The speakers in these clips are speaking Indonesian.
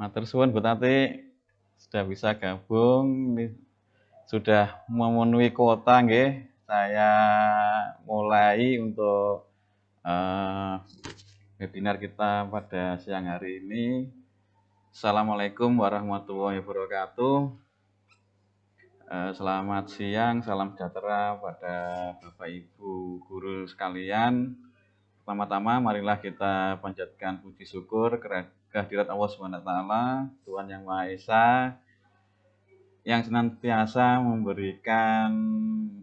Matur suwun Bu Tati sudah bisa gabung, ini sudah memenuhi kuota nggih. Saya mulai untuk uh, webinar kita pada siang hari ini. Assalamualaikum warahmatullahi wabarakatuh. Selamat siang, salam sejahtera pada Bapak Ibu guru sekalian. Pertama-tama marilah kita panjatkan puji syukur kehadirat Allah SWT, Tuhan Yang Maha Esa, yang senantiasa memberikan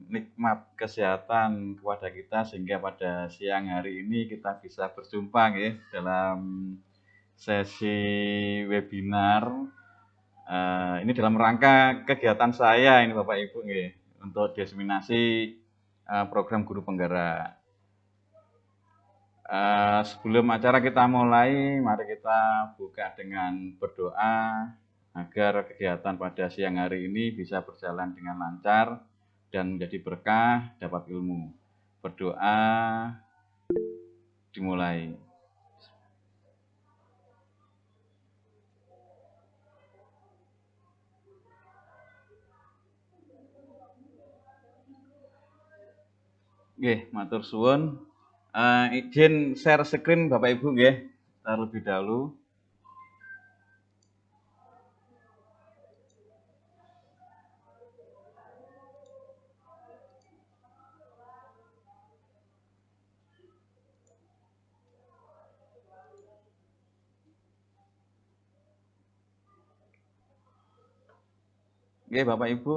nikmat kesehatan kepada kita sehingga pada siang hari ini kita bisa berjumpa dalam sesi webinar. Ini dalam rangka kegiatan saya ini Bapak Ibu untuk diseminasi program guru penggerak. Sebelum acara kita mulai, mari kita buka dengan berdoa agar kegiatan pada siang hari ini bisa berjalan dengan lancar dan menjadi berkah, dapat ilmu. Berdoa dimulai. Nggih, matur suwun. Izin share screen Bapak Ibu nggih, terlebih dahulu. Oke, Bapak Ibu,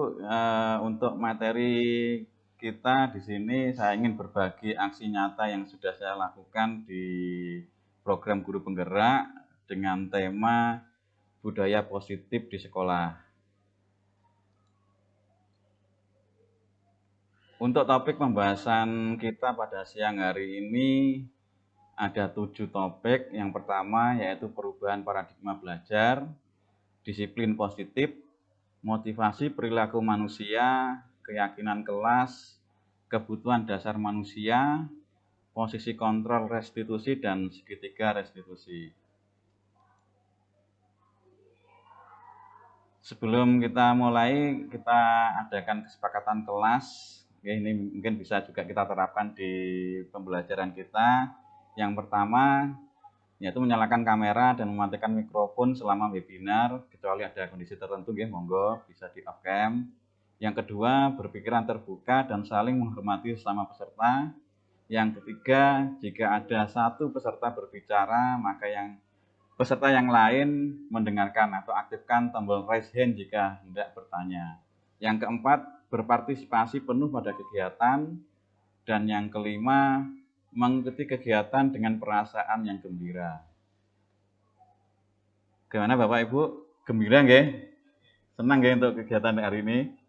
untuk materi kita di sini saya ingin berbagi aksi nyata yang sudah saya lakukan di program guru penggerak dengan tema budaya positif di sekolah. Untuk topik pembahasan kita pada siang hari ini ada 7 topik. Yang pertama yaitu perubahan paradigma belajar, disiplin positif, motivasi perilaku manusia, keyakinan kelas, kebutuhan dasar manusia, posisi kontrol restitusi, dan segitiga restitusi. Sebelum kita mulai, kita adakan kesepakatan kelas. Ini mungkin bisa juga kita terapkan di pembelajaran kita. Yang pertama, yaitu menyalakan kamera dan mematikan mikrofon selama webinar, kecuali ada kondisi tertentu, monggo bisa di off cam. Yang kedua, berpikiran terbuka dan saling menghormati sesama peserta. Yang ketiga, jika ada satu peserta berbicara, maka peserta yang lain mendengarkan atau aktifkan tombol raise hand jika hendak bertanya. Yang keempat, berpartisipasi penuh pada kegiatan. Dan yang kelima, mengikuti kegiatan dengan perasaan yang gembira. Gimana Bapak Ibu? Gembira nggih? Senang nggih untuk kegiatan hari ini?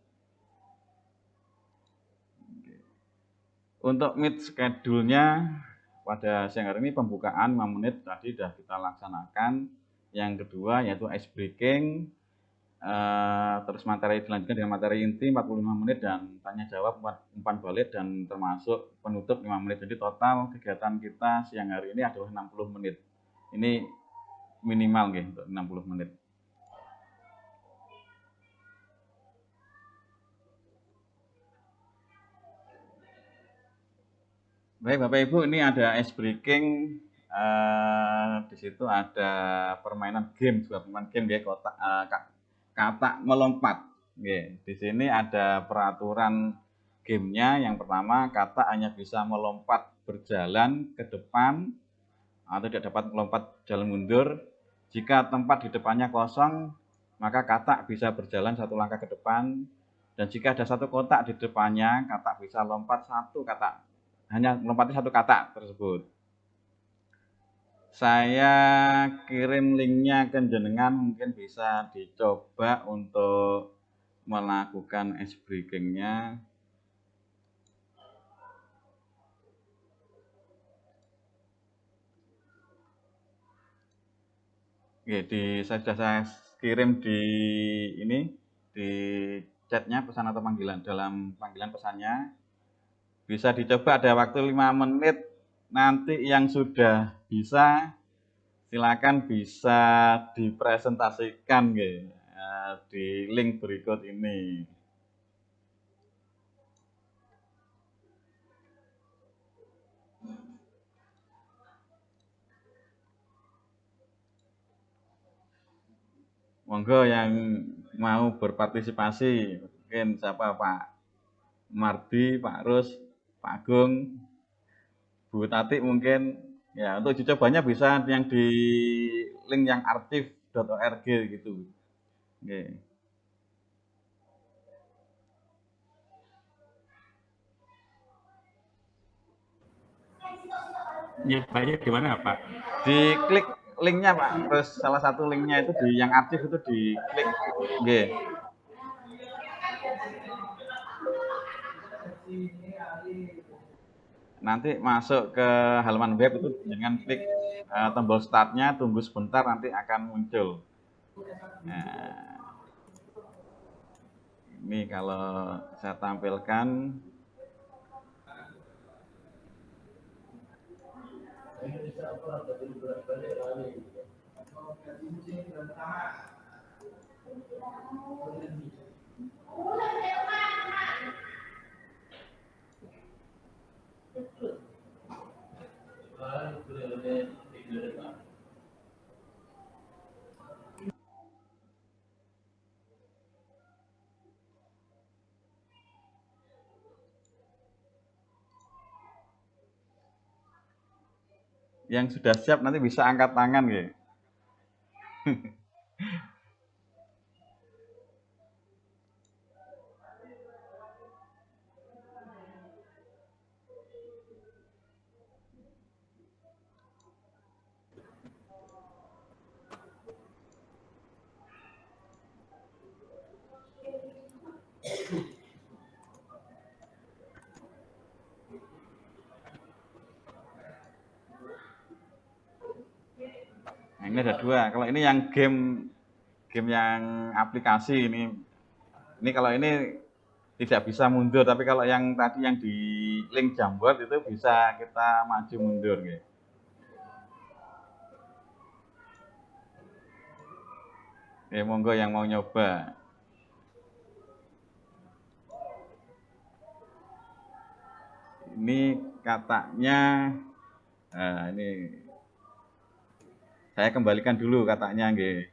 Untuk meet schedule-nya pada siang hari ini pembukaan 5 menit tadi sudah kita laksanakan. Yang kedua yaitu ice breaking. Terus materi dilanjutkan dengan materi inti 45 menit dan tanya jawab 4 balik dan termasuk penutup 5 menit. Jadi total kegiatan kita siang hari ini adalah 60 menit. Ini minimal untuk 60 menit. Baik Bapak Ibu, ini ada ice breaking. Di situ ada permainan game, juga permainan game kotak kata melompat. Di sini ada peraturan gamenya. Yang pertama, kata hanya bisa melompat berjalan ke depan atau tidak dapat melompat jalan mundur. Jika tempat di depannya kosong, maka kata bisa berjalan 1 langkah ke depan. Dan jika ada 1 kotak di depannya, kata bisa lompat 1 kata. Hanya melompati 1 kata tersebut. Saya kirim linknya ke jenengan, mungkin bisa dicoba untuk melakukan ice breaking-nya. Sudah saya kirim di chatnya pesan atau panggilan, dalam panggilan pesannya. Bisa dicoba, ada waktu 5 menit. Nanti yang sudah bisa silakan bisa dipresentasikan nggih, di link berikut ini. Monggo yang mau berpartisipasi, mungkin siapa Pak Mardi, Pak Rus, Pak Agung, Bu Tati mungkin. Ya, untuk uji cobanya bisa yang di link yang archive.org gitu. Oke. Ya, Paknya di mana, Pak? Diklik linknya Pak, terus salah satu linknya itu di yang aktif itu diklik. Oke. Nanti masuk ke halaman web itu dengan klik tombol startnya, tunggu sebentar nanti akan muncul. Nah, ini kalau saya tampilkan. Yang sudah siap nanti bisa angkat tangan ya. Nah, ini ada dua. Kalau ini yang game yang aplikasi ini kalau ini tidak bisa mundur, tapi kalau yang tadi yang di link Jamboard itu bisa kita maju mundur gitu. Oke, monggo yang mau nyoba. Ini katanya, nah ini saya kembalikan dulu katanya nggih.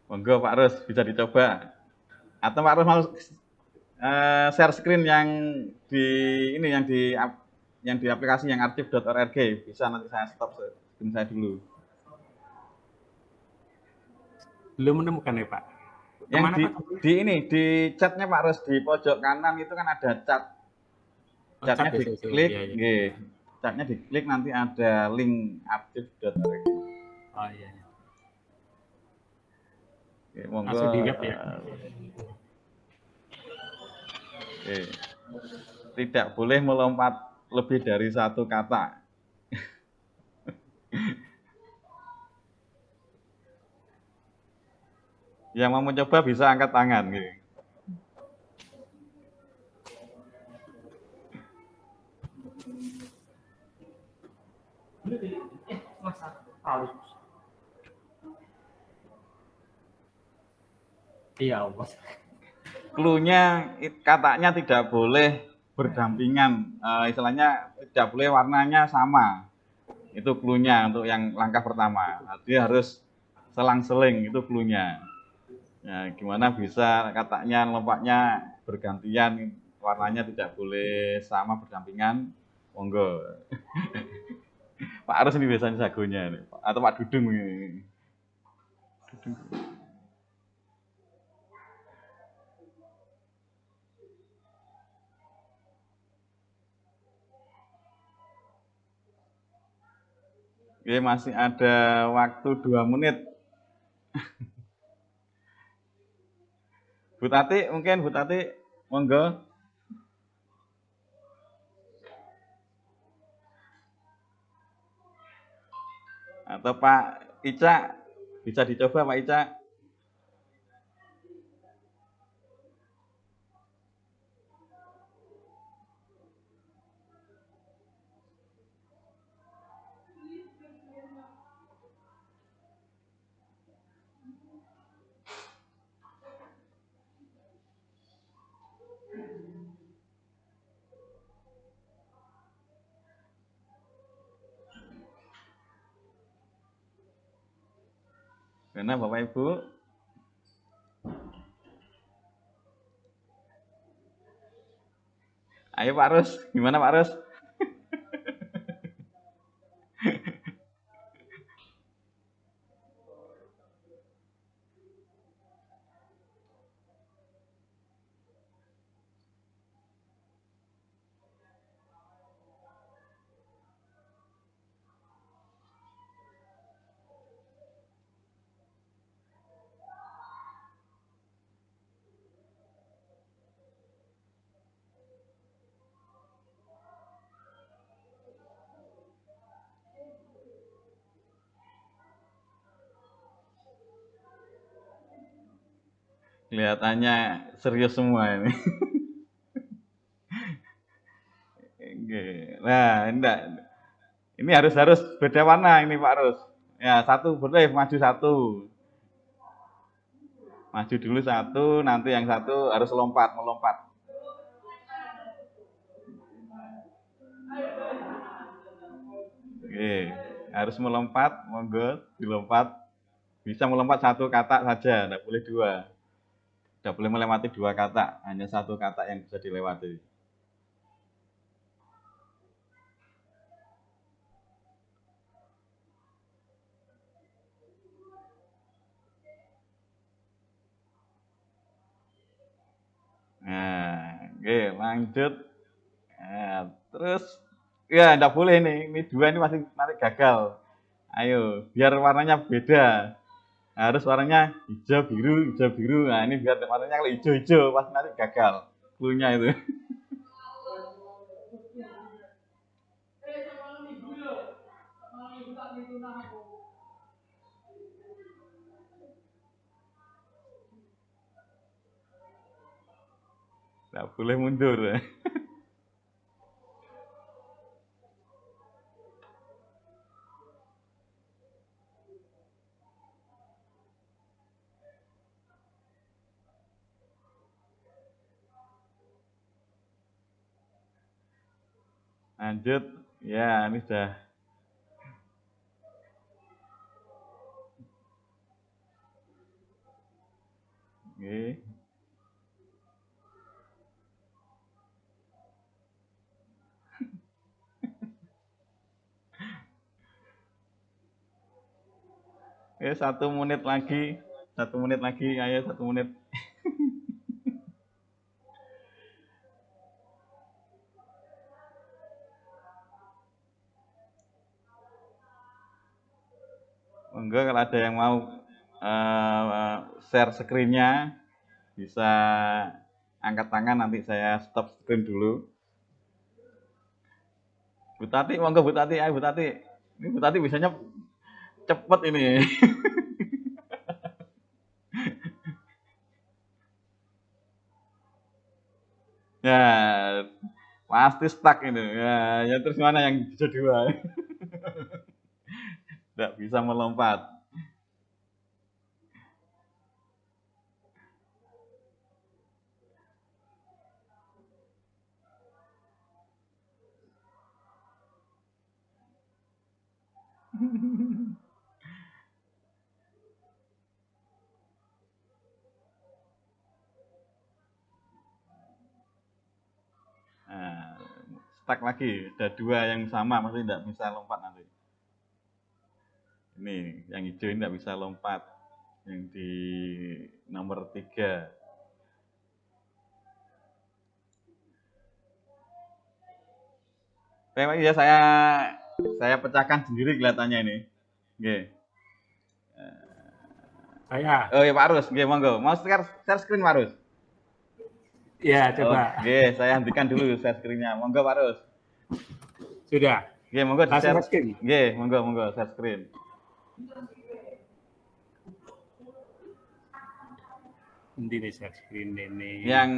Monggo Pak Rus bisa dicoba. Atau Pak Rus mau share screen yang di ini yang di aplikasi yang archive.org bisa nanti saya stop screen saya dulu. Belum menemukan ya, Pak? Yang Kemana, Pak? di chatnya Pak Rus di pojok kanan itu kan ada chat. Chatnya diklik, ya. Chatnya diklik nanti ada link archive.org. Oh iya. Oke, monggo. Masuk di web ya. Oke. Tidak boleh melompat lebih dari satu kata. Yang mau mencoba bisa angkat tangan. Gitu. Iya, Allah. Clue-nya katanya tidak boleh berdampingan, istilahnya tidak boleh warnanya sama. Itu clue-nya untuk yang langkah pertama. Dia harus selang-seling, itu clue-nya. Ya, gimana bisa katanya lompatnya bergantian, warnanya tidak boleh sama berdampingan. Monggo. Pak Arus ini biasanya jagonya, atau Pak Dudung ini. Dudung. Oke, masih ada waktu 2 menit. Bu Tati, mungkin Bu Tati, monggo. Atau Pak Ica, bisa dicoba Pak Ica. Karena Bapak Ibu, ayo Pak Rus, gimana Pak Rus? Kelihatannya serius semua ini. Nah, enggak. Ini harus beda warna ini Pak Rus. Ya, satu boleh maju satu. Maju dulu satu, nanti yang satu harus melompat. Oke, harus melompat, monggo dilompat. Bisa melompat satu kata saja, tidak boleh dua. Tidak boleh melewati dua kata, hanya satu kata yang bisa dilewati. Nah, oke, lanjut. Nah, terus, ya tidak boleh nih, ini dua ini masih nanti gagal. Ayo, biar warnanya beda. Harus warnanya hijau biru. Nah, ini biar warnanya kalau hijau pasti nanti gagal. Cluenya itu. Tidak boleh mundur. Lanjut. Ya, ini sudah. Oke. Oke, 1 menit lagi. 1 menit lagi, ayo 1 menit. Enggak, kalau ada yang mau share screen-nya, bisa angkat tangan, nanti saya stop screen dulu. Bu Tati, monggo Bu Tati, ayo Bu Tati. Ini Bu Tati bisanya cepet ini. Ya, pasti stuck ini. Ya terus mana yang bisa dua? Tidak bisa melompat. Nah, stuck lagi. Ada dua yang sama, masih tidak bisa lompat nanti. Ini, yang hijau ini tidak bisa lompat. Yang di nomor 3. Oke, ya saya pecahkan sendiri kelihatannya ini. Oke. Saya. Oh ya Pak Arus, oke monggo. Mau share screen Pak Arus? Ya, coba. Oke, saya hentikan dulu share screen-nya. Monggo Pak Rus. Sudah. Oke, monggo di Langsung share. screen. Oke, monggo share screen. Ini nih share screen ini. Yang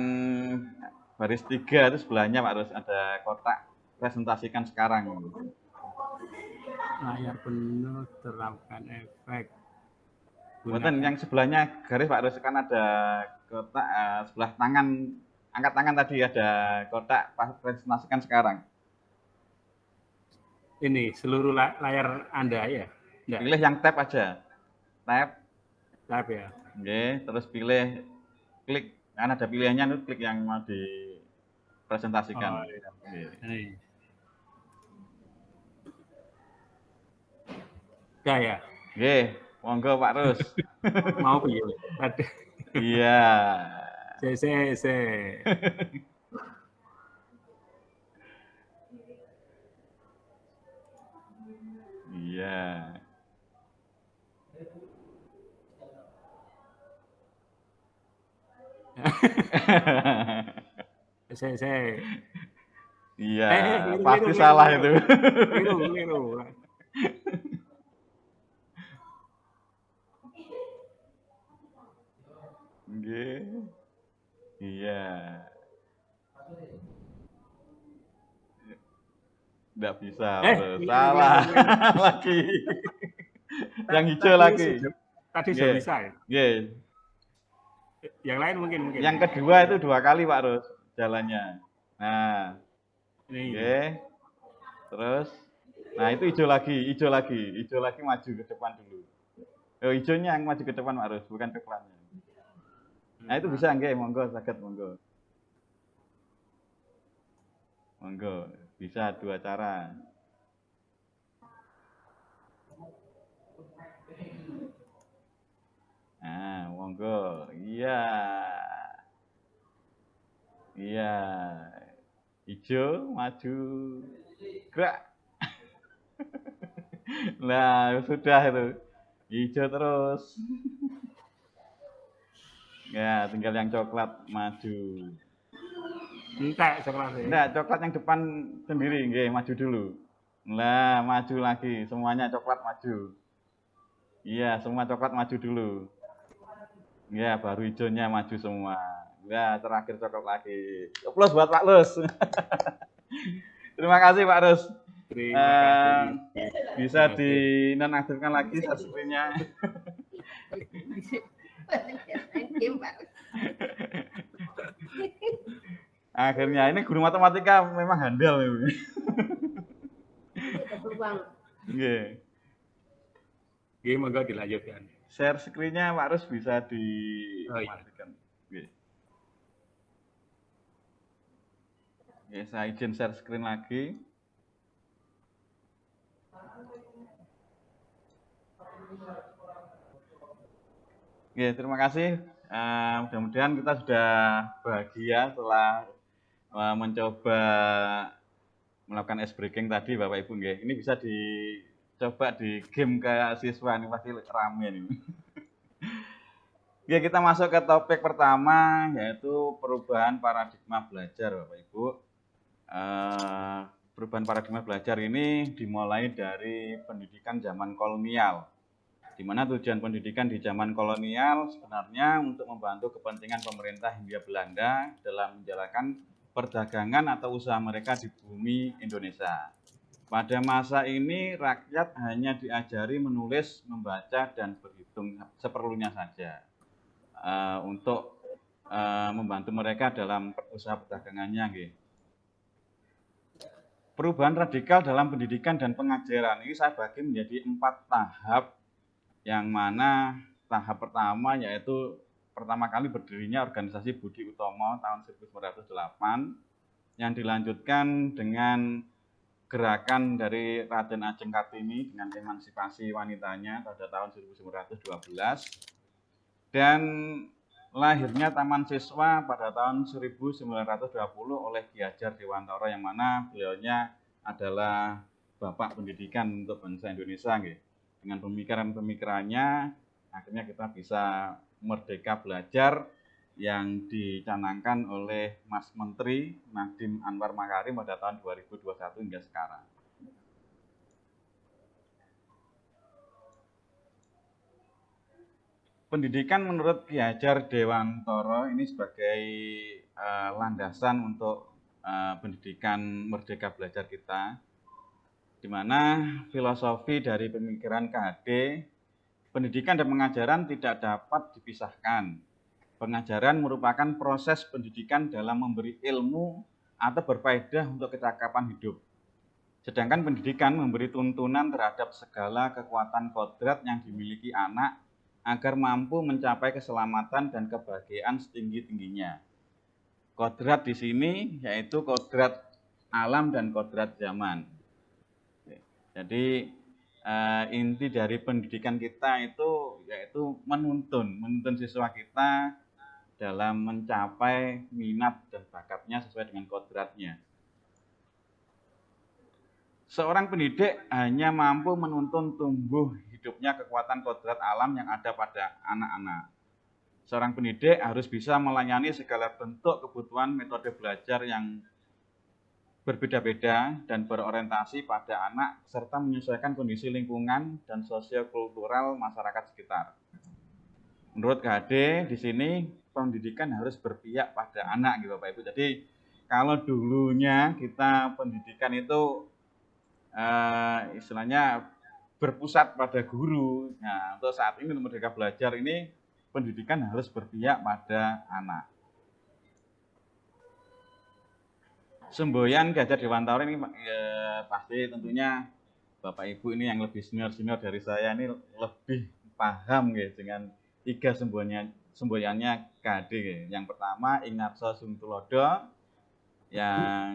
baris 3 itu sebelahnya Pak Rus ada kotak presentasikan sekarang. Layar penuh terapkan efek. Betul, yang sebelahnya garis Pak Rus kan ada kotak sebelah tangan, angkat tangan tadi ada kotak presentasikan sekarang. Ini seluruh layar Anda ya? Enggak. Pilih yang tab aja. Tab ya. Oke, terus klik, kan ada pilihannya tuh, klik yang mau dipresentasikan. Oh, iya. Ini. Udah ya? Oke, monggo Pak Rus. Mau pilih. Iya. C. Iya. C. Iya, pasti salah itu. Keliru. Oke. Iya. Nggak bisa, salah lagi. Yang hijau lagi. Tadi sudah bisa ya? Oke. Yang lain mungkin. Yang kedua itu 2 kali Pak Rus jalannya. Nah. Oke. Terus, nah itu hijau lagi maju ke depan dulu. Hijaunya yang maju ke depan Pak Rus, bukan coklatnya. Nah itu bisa nggih, monggo saged monggo. Monggo, bisa 2 cara. Nah, monggo. Iya. Hijau, maju, gerak. Nah, sudah itu. Hijau terus. Ya, tinggal yang coklat maju. Enggak, coklat yang depan sendiri, nggih, maju dulu. Nah, maju lagi, semuanya coklat maju. Iya, semua coklat maju dulu. Ya, baru hijaunya maju semua. Ya, terakhir coklat lagi. Plus buat Pak Rus. Terima kasih Pak Rus. Terima kasih. Bisa dinonaktifkan lagi screen-nya. Akhirnya ini guru matematika memang handal ini. Nggih. Nggih, monggo dilanjutkan. Share screen-nya Pak Rus bisa dimatikan. Nggih. Oke, saya izin share screen lagi. Oke, terima kasih. Mudah-mudahan kita sudah bahagia setelah mencoba melakukan ice breaking tadi Bapak Ibu nggih. Ini bisa dicoba di game ke siswa ini pasti rame nih. Oke, kita masuk ke topik pertama yaitu perubahan paradigma belajar Bapak Ibu. Perubahan paradigma belajar ini dimulai dari pendidikan zaman kolonial, di mana tujuan pendidikan di zaman kolonial sebenarnya untuk membantu kepentingan pemerintah Hindia Belanda dalam menjalankan perdagangan atau usaha mereka di bumi Indonesia. Pada masa ini rakyat hanya diajari menulis, membaca, dan berhitung seperlunya saja untuk membantu mereka dalam usaha perdagangannya. Gitu. Perubahan radikal dalam pendidikan dan pengajaran ini saya bagi menjadi 4 tahap, yang mana tahap pertama yaitu pertama kali berdirinya organisasi Budi Utomo tahun 1908, yang dilanjutkan dengan gerakan dari Raden Ajeng Kartini dengan emansipasi wanitanya pada tahun 1912, dan lahirnya Taman Siswa pada tahun 1920 oleh Ki Hajar Dewantara, yang mana beliaunya adalah bapak pendidikan untuk bangsa Indonesia. Gitu. Dengan pemikiran-pemikirannya akhirnya kita bisa merdeka belajar yang dicanangkan oleh Mas Menteri Nadiem Anwar Makarim pada tahun 2021 hingga sekarang. Pendidikan menurut Ki Hajar Dewantara ini sebagai landasan untuk pendidikan merdeka belajar kita, di mana filosofi dari pemikiran KHD, pendidikan dan pengajaran tidak dapat dipisahkan. Pengajaran merupakan proses pendidikan dalam memberi ilmu atau berfaedah untuk kecakapan hidup. Sedangkan pendidikan memberi tuntunan terhadap segala kekuatan kodrat yang dimiliki anak agar mampu mencapai keselamatan dan kebahagiaan setinggi-tingginya. Kodrat di sini yaitu kodrat alam dan kodrat zaman. Jadi inti dari pendidikan kita itu yaitu menuntun siswa kita dalam mencapai minat dan bakatnya sesuai dengan kodratnya. Seorang pendidik hanya mampu menuntun tumbuh hidupnya kekuatan kodrat alam yang ada pada anak-anak. Seorang pendidik harus bisa melayani segala bentuk kebutuhan metode belajar yang berbeda-beda dan berorientasi pada anak serta menyesuaikan kondisi lingkungan dan sosiokultural masyarakat sekitar. Menurut KHD di sini pendidikan harus berpihak pada anak gitu Bapak Ibu. Jadi kalau dulunya kita pendidikan itu istilahnya berpusat pada guru. Nah, untuk saat ini untuk Merdeka Belajar ini pendidikan harus berpihak pada anak. Semboyan Ki Hajar Dewantara ini pasti tentunya Bapak Ibu ini yang lebih senior dari saya ini lebih paham dengan 3 semboyannya KHD. Yang pertama Ingatso Sumtulodo, yang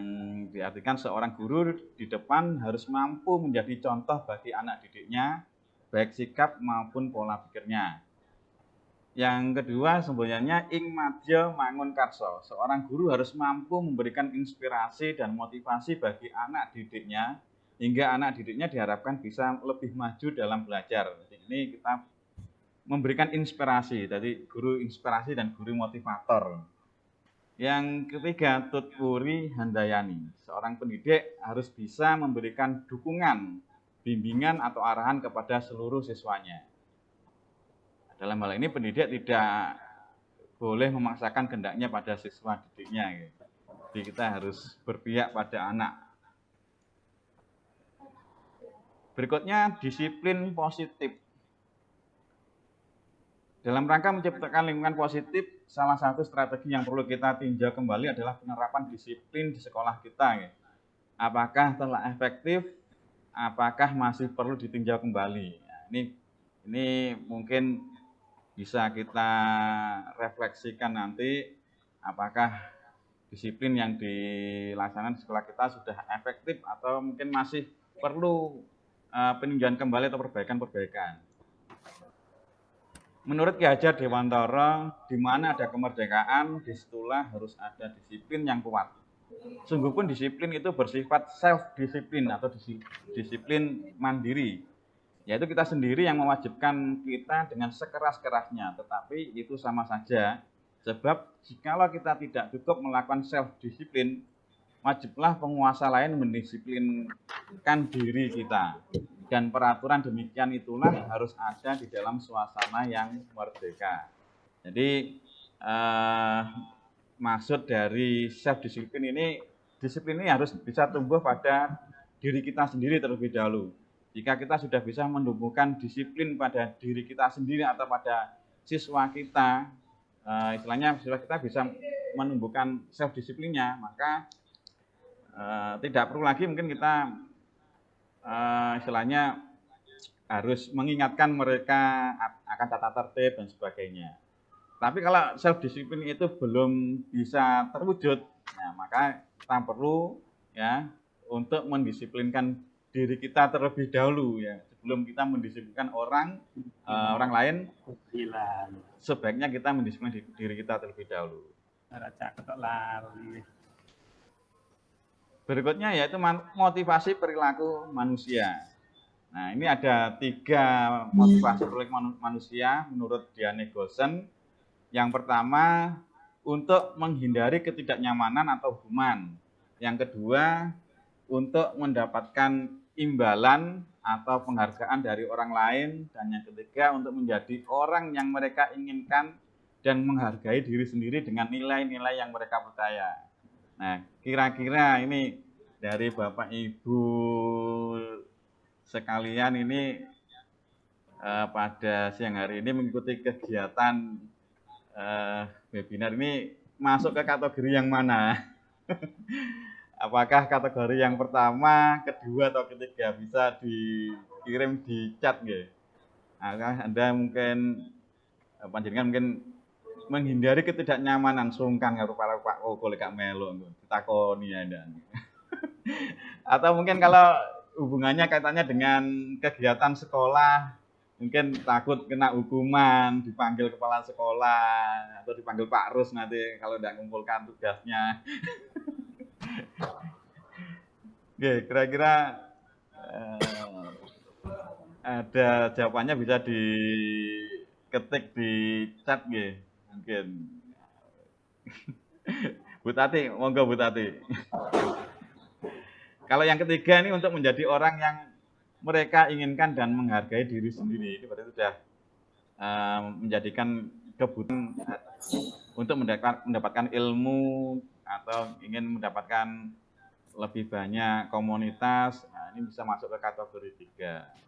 diartikan seorang guru di depan harus mampu menjadi contoh bagi anak didiknya, baik sikap maupun pola pikirnya. Yang kedua semboyannya Ing Madya Mangun Karso, seorang guru harus mampu memberikan inspirasi dan motivasi bagi anak didiknya, hingga anak didiknya diharapkan bisa lebih maju dalam belajar. Ini kita memberikan inspirasi, jadi guru inspirasi dan guru motivator. Yang ketiga, Tutpuri Handayani. Seorang pendidik harus bisa memberikan dukungan, bimbingan atau arahan kepada seluruh siswanya. Dalam hal ini pendidik tidak boleh memaksakan kehendaknya pada siswa didiknya. Jadi kita harus berpihak pada anak. Berikutnya, disiplin positif. Dalam rangka menciptakan lingkungan positif, salah satu strategi yang perlu kita tinjau kembali adalah penerapan disiplin di sekolah kita. Apakah telah efektif? Apakah masih perlu ditinjau kembali? Nah, ini mungkin bisa kita refleksikan nanti, apakah disiplin yang dilaksanakan di sekolah kita sudah efektif atau mungkin masih perlu peninjauan kembali atau perbaikan-perbaikan. Menurut Ki Hajar Dewantara, di mana ada kemerdekaan, disitulah harus ada disiplin yang kuat. Sungguh pun disiplin itu bersifat self-disiplin atau disiplin mandiri. Yaitu kita sendiri yang mewajibkan kita dengan sekeras-kerasnya, tetapi itu sama saja. Sebab jikalau kita tidak cukup melakukan self-disiplin, wajiblah penguasa lain mendisiplinkan diri kita. Dan peraturan demikian itulah harus ada di dalam suasana yang merdeka. Jadi maksud dari self disiplin ini, disiplin ini harus bisa tumbuh pada diri kita sendiri terlebih dahulu. Jika kita sudah bisa menumbuhkan disiplin pada diri kita sendiri atau pada siswa kita, istilahnya siswa kita bisa menumbuhkan self disiplinnya, maka tidak perlu lagi mungkin kita istilahnya harus mengingatkan mereka akan tata tertib dan sebagainya. Tapi kalau self disiplin itu belum bisa terwujud, nah, maka kita perlu ya untuk mendisiplinkan diri kita terlebih dahulu ya. Sebelum kita mendisiplinkan orang lain, sebaiknya kita mendisiplinkan diri kita terlebih dahulu. Berikutnya yaitu motivasi perilaku manusia. Nah, ini ada 3 motivasi perilaku manusia menurut Diane Gosen. Yang pertama, untuk menghindari ketidaknyamanan atau hukuman. Yang kedua, untuk mendapatkan imbalan atau penghargaan dari orang lain. Dan yang ketiga, untuk menjadi orang yang mereka inginkan dan menghargai diri sendiri dengan nilai-nilai yang mereka percaya. Nah, kira-kira ini dari Bapak Ibu sekalian ini pada siang hari ini mengikuti kegiatan webinar ini masuk ke kategori yang mana? Apakah kategori yang pertama, kedua, atau ketiga? Bisa dikirim di chat nggih. Anda mungkin panjenengan mungkin menghindari ketidaknyamanan sungkan karo para Pak golek gak melu ditakoni Anda. Atau mungkin kalau hubungannya kaitannya dengan kegiatan sekolah, mungkin takut kena hukuman, dipanggil kepala sekolah atau dipanggil Pak Rus nanti kalau tidak mengumpulkan tugasnya. Oke, kira-kira ada jawabannya bisa diketik di chat nggih. Mungkin. Bu Tati, monggo Bu Tati. Kalau yang ketiga ini untuk menjadi orang yang mereka inginkan dan menghargai diri sendiri, itu berarti sudah menjadikan kebutuhan untuk mendapatkan ilmu atau ingin mendapatkan lebih banyak komunitas. Nah, ini bisa masuk ke kategori 3.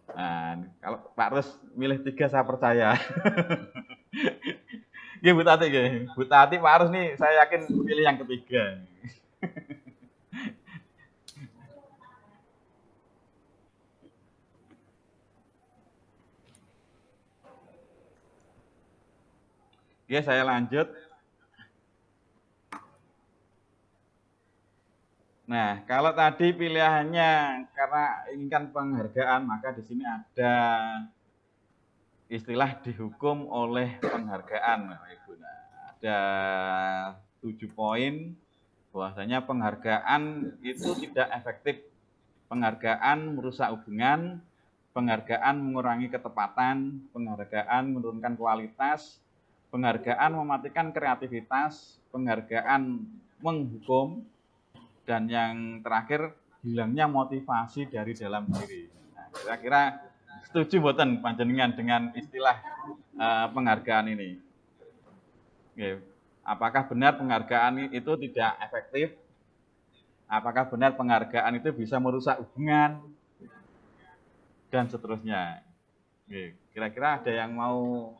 Nah, kalau Pak Rus milih 3 saya percaya. Nggih Bu Tati nggih. Bu Tati, Pak Rus nih saya yakin pilih yang ketiga. Oke, saya lanjut. Nah, kalau tadi pilihannya karena inginkan penghargaan, maka di sini ada istilah dihukum oleh penghargaan, Bapak Ibu. Nah, ada 7 poin bahwasanya penghargaan itu tidak efektif. Penghargaan merusak hubungan, penghargaan mengurangi ketepatan, penghargaan menurunkan kualitas, penghargaan mematikan kreativitas, penghargaan menghukum, dan yang terakhir hilangnya motivasi dari dalam diri. Nah, kira-kira setuju mboten panjenengan dengan istilah penghargaan ini? Oke. Apakah benar penghargaan itu tidak efektif? Apakah benar penghargaan itu bisa merusak hubungan? Dan seterusnya. Oke. Kira-kira ada yang mau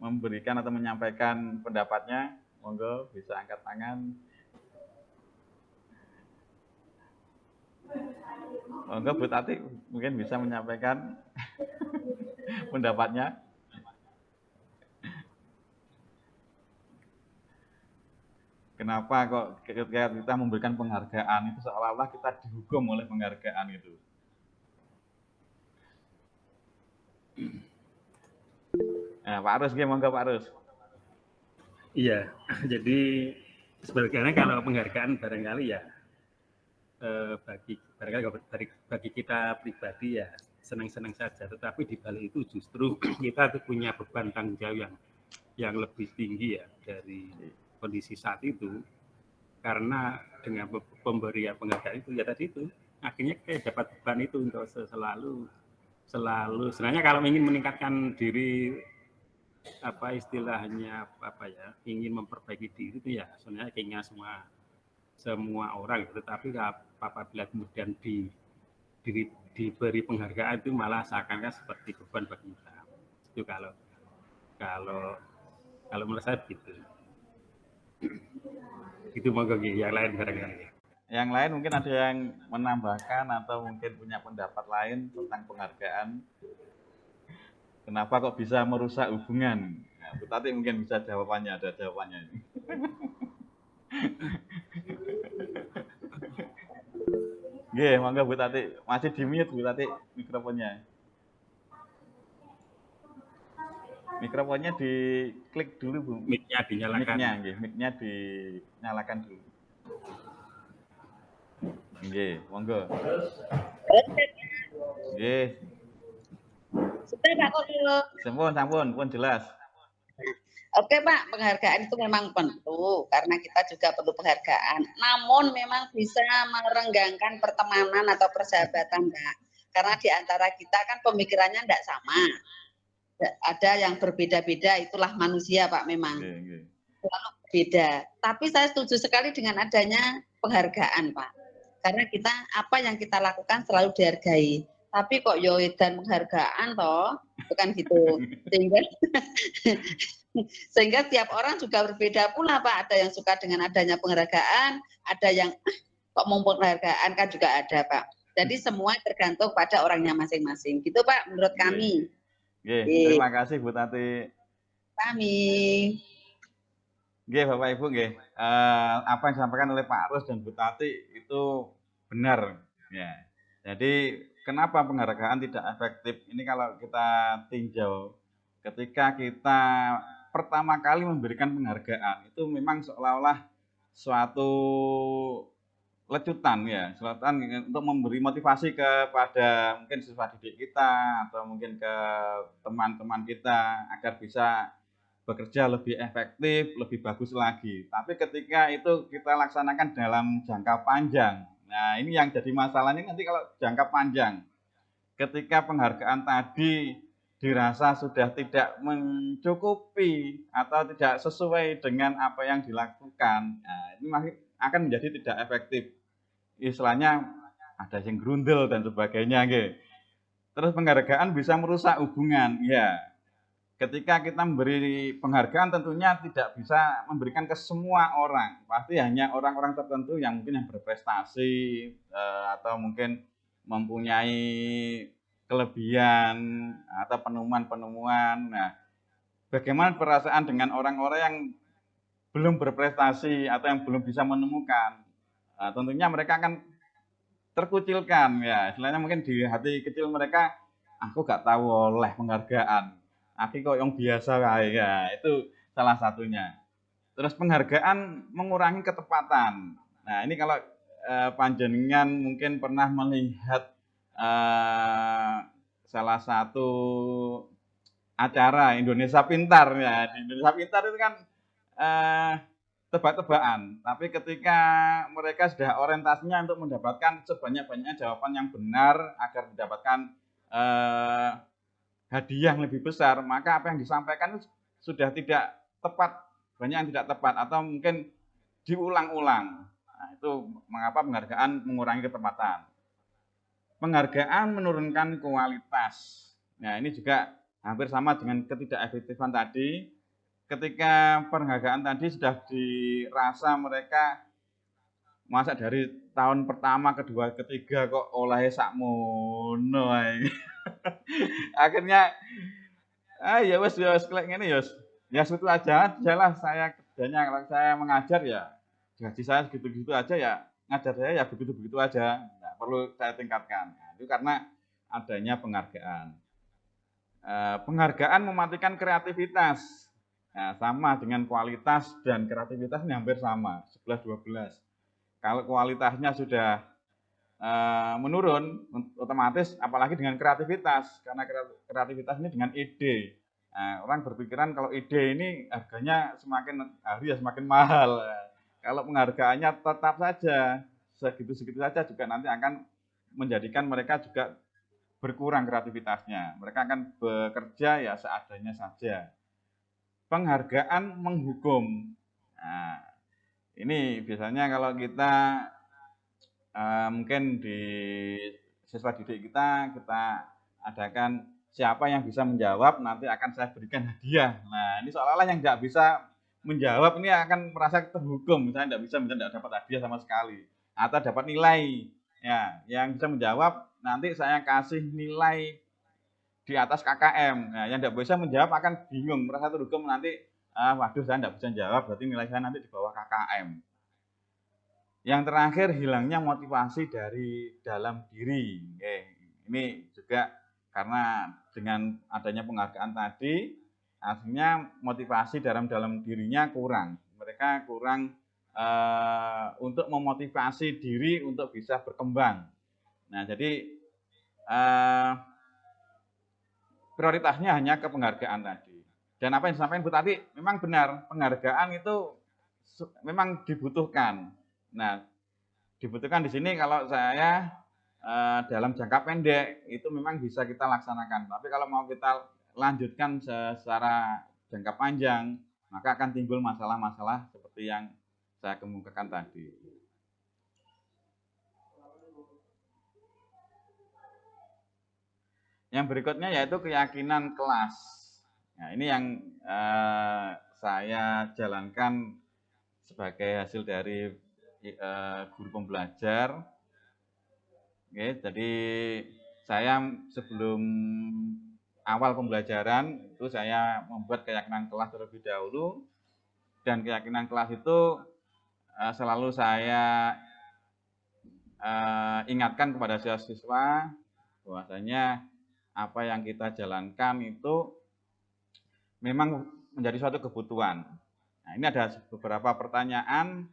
memberikan atau menyampaikan pendapatnya? Monggo bisa angkat tangan. Monggo Bu Tati mungkin bisa menyampaikan pendapatnya. Kenapa kok ketika kita memberikan penghargaan itu seolah-olah kita dihukum oleh penghargaan itu? Nah, Pak Arus, monggo Pak Arus. Iya, jadi sebenarnya kalau penghargaan barangkali ya bagi kita pribadi ya senang-senang saja, tetapi di balik itu justru kita punya beban tanggung jawab yang lebih tinggi ya dari kondisi saat itu, karena dengan pemberian penghargaan itu ya tadi itu akhirnya kita dapat beban itu untuk selalu sebenarnya kalau ingin meningkatkan diri apa istilahnya apa ya ingin memperbaiki diri itu ya sebenarnya kayaknya semua orang, tetapi apabila kemudian diberi penghargaan itu malah seakan-akan seperti beban bagi kita. Itu kalau menurut saya gitu. Itu monggo yang lain barangkali. Yang lain mungkin ada yang menambahkan atau mungkin punya pendapat lain tentang penghargaan. Kenapa kok bisa merusak hubungan? Nah, Bu Tati mungkin bisa jawabannya, ada jawabannya. Nggih, monggo Bu Tati. Masih di mute Bu Tati mikrofonnya. Mikrofonnya diklik dulu Bu. Mic-nya dinyalakan. Mic-nya dinyalakan dulu. Nggih, monggo. Nggih. Sudah Pak Kono. Sampun jelas. Oke Pak, penghargaan itu memang perlu, karena kita juga perlu penghargaan. Namun memang bisa merenggangkan pertemanan atau persahabatan Pak. Karena di antara kita kan pemikirannya tidak sama. Ada yang berbeda-beda, itulah manusia Pak memang. Selalu berbeda. Tapi saya setuju sekali dengan adanya penghargaan Pak. Karena kita, apa yang kita lakukan selalu dihargai. Tapi kok dan penghargaan toh, bukan gitu. Sehingga tiap orang juga berbeda pula Pak. Ada yang suka dengan adanya penghargaan, ada yang kok mau penghargaan kan juga ada Pak. Jadi semua tergantung pada orangnya masing-masing. Gitu Pak menurut kami. Terima kasih Bu Tati. Kami. Bapak Ibu, apa yang disampaikan oleh Pak Arus dan Bu Tati itu benar. Ya. Jadi kenapa penghargaan tidak efektif? Ini kalau kita tinjau, ketika kita pertama kali memberikan penghargaan, itu memang seolah-olah suatu lecutan ya, lecutan untuk memberi motivasi kepada mungkin siswa didik kita atau mungkin ke teman-teman kita agar bisa bekerja lebih efektif, lebih bagus lagi. Tapi ketika itu kita laksanakan dalam jangka panjang, nah ini yang jadi masalahnya nanti kalau jangka panjang. Ketika penghargaan tadi dirasa sudah tidak mencukupi atau tidak sesuai dengan apa yang dilakukan, nah, ini akan menjadi tidak efektif. Istilahnya ada yang grundel dan sebagainya. Terus penghargaan bisa merusak hubungan, ya. Ketika kita memberi penghargaan tentunya tidak bisa memberikan ke semua orang. Pasti hanya orang-orang tertentu yang mungkin yang berprestasi atau mungkin mempunyai kelebihan atau penemuan-penemuan. Nah, bagaimana perasaan dengan orang-orang yang belum berprestasi atau yang belum bisa menemukan? Nah, tentunya mereka akan terkucilkan ya. Istilahnya mungkin di hati kecil mereka, aku gak tahu oleh penghargaan. Aku kok yang biasa kayak ya, itu salah satunya. Terus penghargaan mengurangi ketepatan. Nah ini kalau panjenengan mungkin pernah melihat salah satu acara Indonesia Pintar ya. Di Indonesia Pintar itu kan tebak-tebakan. Tapi ketika mereka sudah orientasinya untuk mendapatkan sebanyak-banyaknya jawaban yang benar agar mendapatkan hadiah yang lebih besar, maka apa yang disampaikan sudah tidak tepat, banyak yang tidak tepat atau mungkin diulang-ulang. Nah, itu mengapa penghargaan mengurangi ketepatan. Penghargaan menurunkan kualitas. Nah, ini juga hampir sama dengan ketidakefektifan tadi. Ketika penghargaan tadi sudah dirasa mereka masa dari tahun pertama, kedua, ketiga kok oleh sakmono. Akhirnya ya wes klek ngene ya itu aja lah saya kerjanya. Kalau saya mengajar ya gaji saya segitu-gitu aja, ya ngajar saya ya begitu-begitu aja, nggak perlu saya tingkatkan. Nah, itu karena adanya penghargaan. Penghargaan mematikan kreativitas. Nah, sama dengan kualitas dan kreativitas ini hampir sama, 11-12. Kalau kualitasnya sudah menurun, otomatis apalagi dengan kreativitas, karena kreativitas ini dengan ide. Nah, orang berpikiran kalau ide ini harganya semakin hari ya semakin mahal. Kalau penghargaannya tetap saja segitu-segitu saja juga nanti akan menjadikan mereka juga berkurang kreativitasnya. Mereka akan bekerja ya seadanya saja. Penghargaan menghukum. Nah, ini biasanya kalau kita mungkin di siswa didik kita adakan siapa yang bisa menjawab nanti akan saya berikan hadiah. Nah ini seolah-olah yang tidak bisa menjawab ini akan merasa terhukum, misalnya tidak bisa, misalnya tidak dapat hadiah sama sekali atau dapat nilai. Ya, yang bisa menjawab nanti saya kasih nilai di atas KKM. Nah, yang tidak bisa menjawab akan bingung, merasa terhukum nanti, waduh saya tidak bisa menjawab, berarti nilai saya nanti di bawah KKM. Yang terakhir, hilangnya motivasi dari dalam diri. Ini juga karena dengan adanya penghargaan tadi, artinya motivasi dalam dirinya kurang. Mereka kurang untuk memotivasi diri untuk bisa berkembang. Nah, jadi prioritasnya hanya ke penghargaan tadi. Dan apa yang disampaikan Bu Tati memang benar, penghargaan itu memang dibutuhkan. Nah, dibutuhkan di sini kalau saya dalam jangka pendek itu memang bisa kita laksanakan. Tapi kalau mau kita lanjutkan secara jangka panjang, maka akan timbul masalah-masalah seperti yang saya kemukakan tadi. Yang berikutnya yaitu keyakinan kelas. Nah, ini yang saya jalankan sebagai hasil dari guru pembelajar. Oke, jadi saya sebelum awal pembelajaran itu saya membuat keyakinan kelas terlebih dahulu, dan keyakinan kelas itu selalu saya ingatkan kepada siswa bahwasanya apa yang kita jalankan itu memang menjadi suatu kebutuhan. Nah, ini ada beberapa pertanyaan.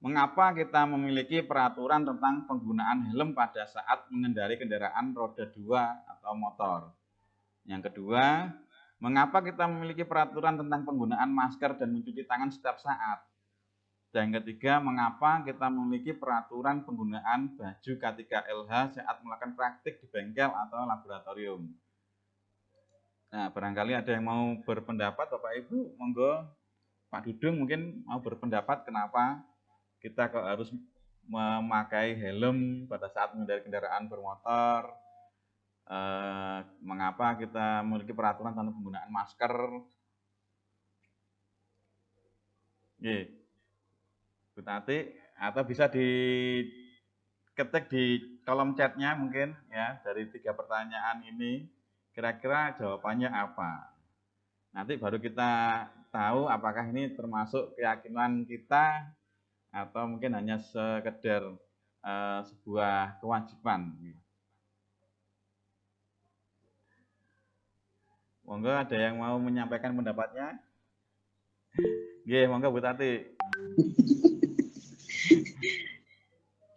Mengapa kita memiliki peraturan tentang penggunaan helm pada saat mengendarai kendaraan roda 2 atau motor? Yang kedua, mengapa kita memiliki peraturan tentang penggunaan masker dan mencuci tangan setiap saat? Dan yang ketiga, mengapa kita memiliki peraturan penggunaan baju K3LH saat melakukan praktik di bengkel atau laboratorium? Nah, barangkali ada yang mau berpendapat, Bapak Ibu, monggo. Pak Dudung mungkin mau berpendapat kenapa kita kok harus memakai helm pada saat mengendarai kendaraan bermotor, mengapa kita memiliki peraturan tentang penggunaan masker. Bu Tati, atau bisa diketik di kolom chatnya mungkin ya, dari 3 pertanyaan ini kira-kira jawabannya apa. Nanti baru kita tahu apakah ini termasuk keyakinan kita atau mungkin hanya sekedar sebuah kewajiban. Monggo ada yang mau menyampaikan pendapatnya? Nggih, monggo Bu Tati.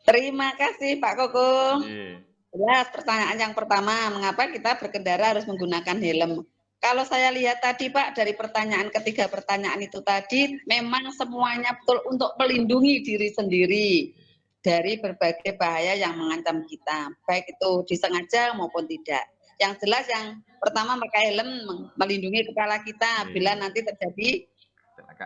Terima kasih Pak Koko. Nggih. Jelas, pertanyaan yang pertama, mengapa kita berkendara harus menggunakan helm? Kalau saya lihat tadi Pak, dari pertanyaan ketiga pertanyaan itu tadi, memang semuanya betul untuk melindungi diri sendiri dari berbagai bahaya yang mengancam kita, baik itu disengaja maupun tidak. Yang jelas yang pertama pakai helm melindungi kepala kita bila nanti terjadi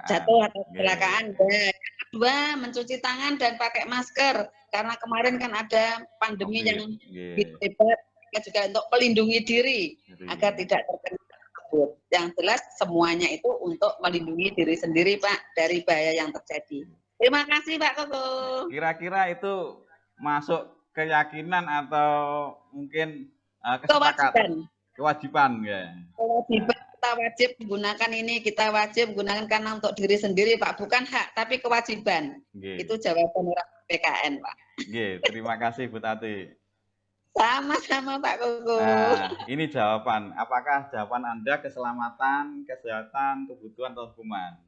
jatuh atau kecelakaan. Yang kedua, mencuci tangan dan pakai masker, karena kemarin kan ada pandemi yang hebat, juga untuk melindungi diri agar tidak terkena tersebut. Yang jelas semuanya itu untuk melindungi diri sendiri Pak dari bahaya yang terjadi. Terima kasih Pak Koko. Kira-kira itu masuk keyakinan atau mungkin kesepakatan? Kewajiban ya. Kewajiban, kita wajib menggunakan ini, kita wajib menggunakan karena untuk diri sendiri Pak, bukan hak tapi kewajiban. Itu jawaban orang PKN Pak. Terima kasih Bu Tati. Sama-sama Pak Koko. Nah, ini jawaban. Apakah jawaban Anda keselamatan, kesehatan, kebutuhan, atau hukuman?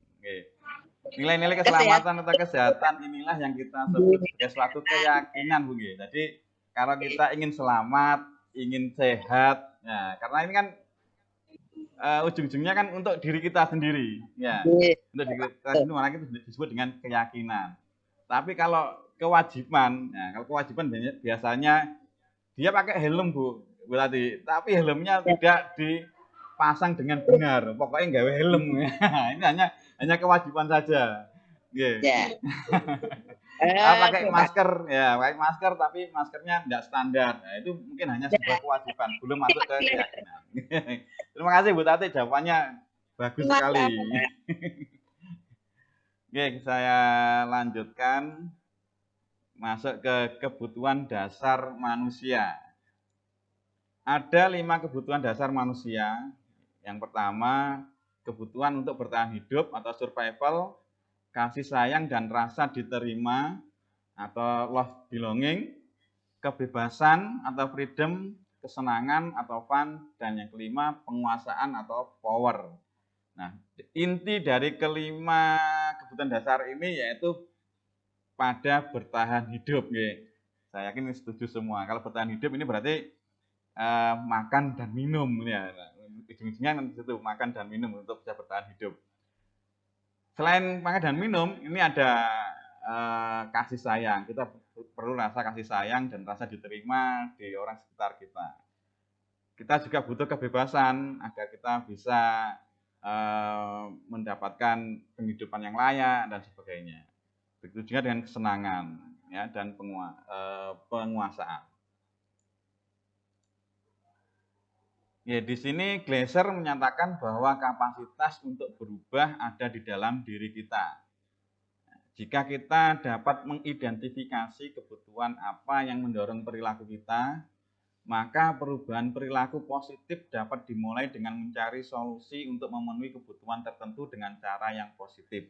Nilai-nilai keselamatan atau kesehatan inilah yang kita sebut sebagai suatu keyakinan, Bu. Jadi, kalau kita ingin selamat, ingin sehat, ya, karena ini kan ujung-ujungnya kan untuk diri kita sendiri, ya. Untuk diri kita sendiri, makanya itu disebut dengan keyakinan. Tapi kalau kewajiban, ya, kalau kewajiban biasanya dia pakai helm Bu Tati, tapi helmnya tidak dipasang dengan benar. Pokoknya nggak helm. Ini hanya kewajiban saja. Pakai masker, ya pakai masker, tapi maskernya tidak standar. Nah, itu mungkin hanya sebuah kewajiban, belum masuk ke keyakinan. Terima kasih Bu Tati, jawabannya bagus sekali. Saya lanjutkan. Masuk ke kebutuhan dasar manusia. Ada 5 kebutuhan dasar manusia. Yang pertama, kebutuhan untuk bertahan hidup atau survival, kasih sayang dan rasa diterima atau love belonging, kebebasan atau freedom, kesenangan atau fun, dan yang kelima, penguasaan atau power. Nah, inti dari kelima kebutuhan dasar ini yaitu pada bertahan hidup. Saya yakin setuju semua. Kalau bertahan hidup ini berarti makan dan minum, ya. ujung-ujungnya kan di situ, makan dan minum untuk bisa bertahan hidup. Selain makan dan minum, ini ada kasih sayang. Kita perlu rasa kasih sayang dan rasa diterima di orang sekitar kita. Kita juga butuh kebebasan agar kita bisa mendapatkan penghidupan yang layak dan sebagainya. Begitu juga dengan kesenangan ya dan penguasaan. Ya, di sini Gleiser menyatakan bahwa kapasitas untuk berubah ada di dalam diri kita. Jika kita dapat mengidentifikasi kebutuhan apa yang mendorong perilaku kita, maka perubahan perilaku positif dapat dimulai dengan mencari solusi untuk memenuhi kebutuhan tertentu dengan cara yang positif.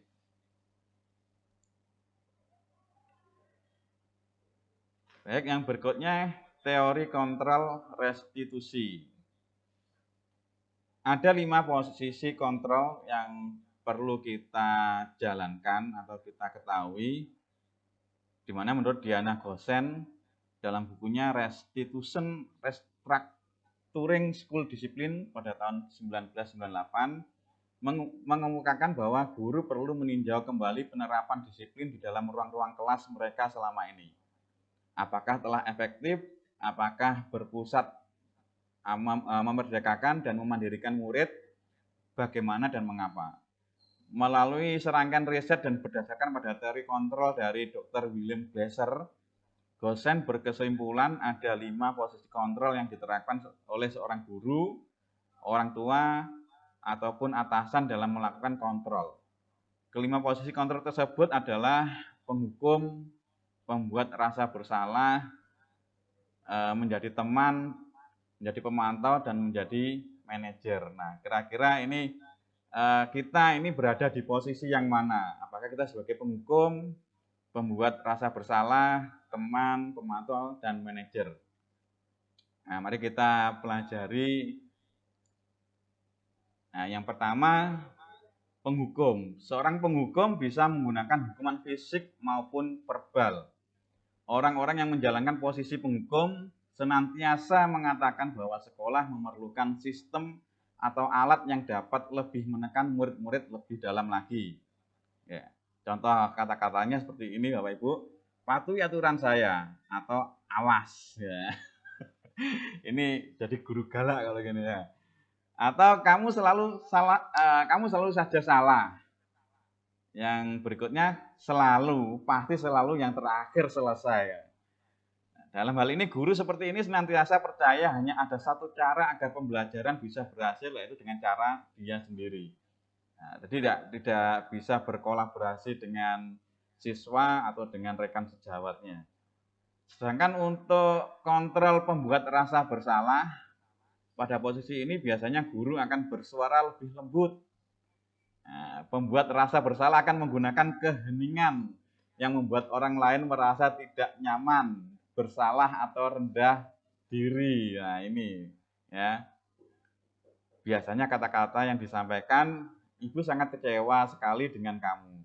Baik, yang berikutnya teori kontrol restitusi. Ada 5 posisi kontrol yang perlu kita jalankan atau kita ketahui, di mana menurut Diana Gosen dalam bukunya Restructuring School Discipline pada tahun 1998 mengemukakan bahwa guru perlu meninjau kembali penerapan disiplin di dalam ruang-ruang kelas mereka selama ini. Apakah telah efektif, apakah berpusat memerdekakan dan memandirikan murid, bagaimana dan mengapa. Melalui serangkaian riset dan berdasarkan pada teori kontrol dari Dr. William Gleiser, Gosen berkesimpulan ada 5 posisi kontrol yang diterapkan oleh seorang guru, orang tua, ataupun atasan dalam melakukan kontrol. Kelima posisi kontrol tersebut adalah penghukum, pembuat rasa bersalah, menjadi teman, menjadi pemantau, dan menjadi manajer. Nah, kira-kira ini kita ini berada di posisi yang mana? Apakah kita sebagai penghukum, pembuat rasa bersalah, teman, pemantau, dan manajer? Nah, mari kita pelajari. Nah, yang pertama, penghukum. Seorang penghukum bisa menggunakan hukuman fisik maupun verbal. Orang-orang yang menjalankan posisi penghukum senantiasa mengatakan bahwa sekolah memerlukan sistem atau alat yang dapat lebih menekan murid-murid lebih dalam lagi. Ya, contoh kata-katanya seperti ini Bapak Ibu, patuhi aturan saya atau awas. Ya. Ini jadi guru galak kalau gini ya. Atau kamu selalu saja salah. Yang berikutnya selalu, pasti selalu yang terakhir selesai. Dalam hal ini guru seperti ini senantiasa percaya hanya ada satu cara agar pembelajaran bisa berhasil, yaitu dengan cara dia sendiri. Nah, jadi tidak bisa berkolaborasi dengan siswa atau dengan rekan sejawatnya. Sedangkan untuk kontrol pembuat rasa bersalah, pada posisi ini biasanya guru akan bersuara lebih lembut. Nah, pembuat rasa bersalah akan menggunakan keheningan yang membuat orang lain merasa tidak nyaman, bersalah atau rendah diri. Nah, ini ya. Biasanya kata-kata yang disampaikan, ibu sangat kecewa sekali dengan kamu.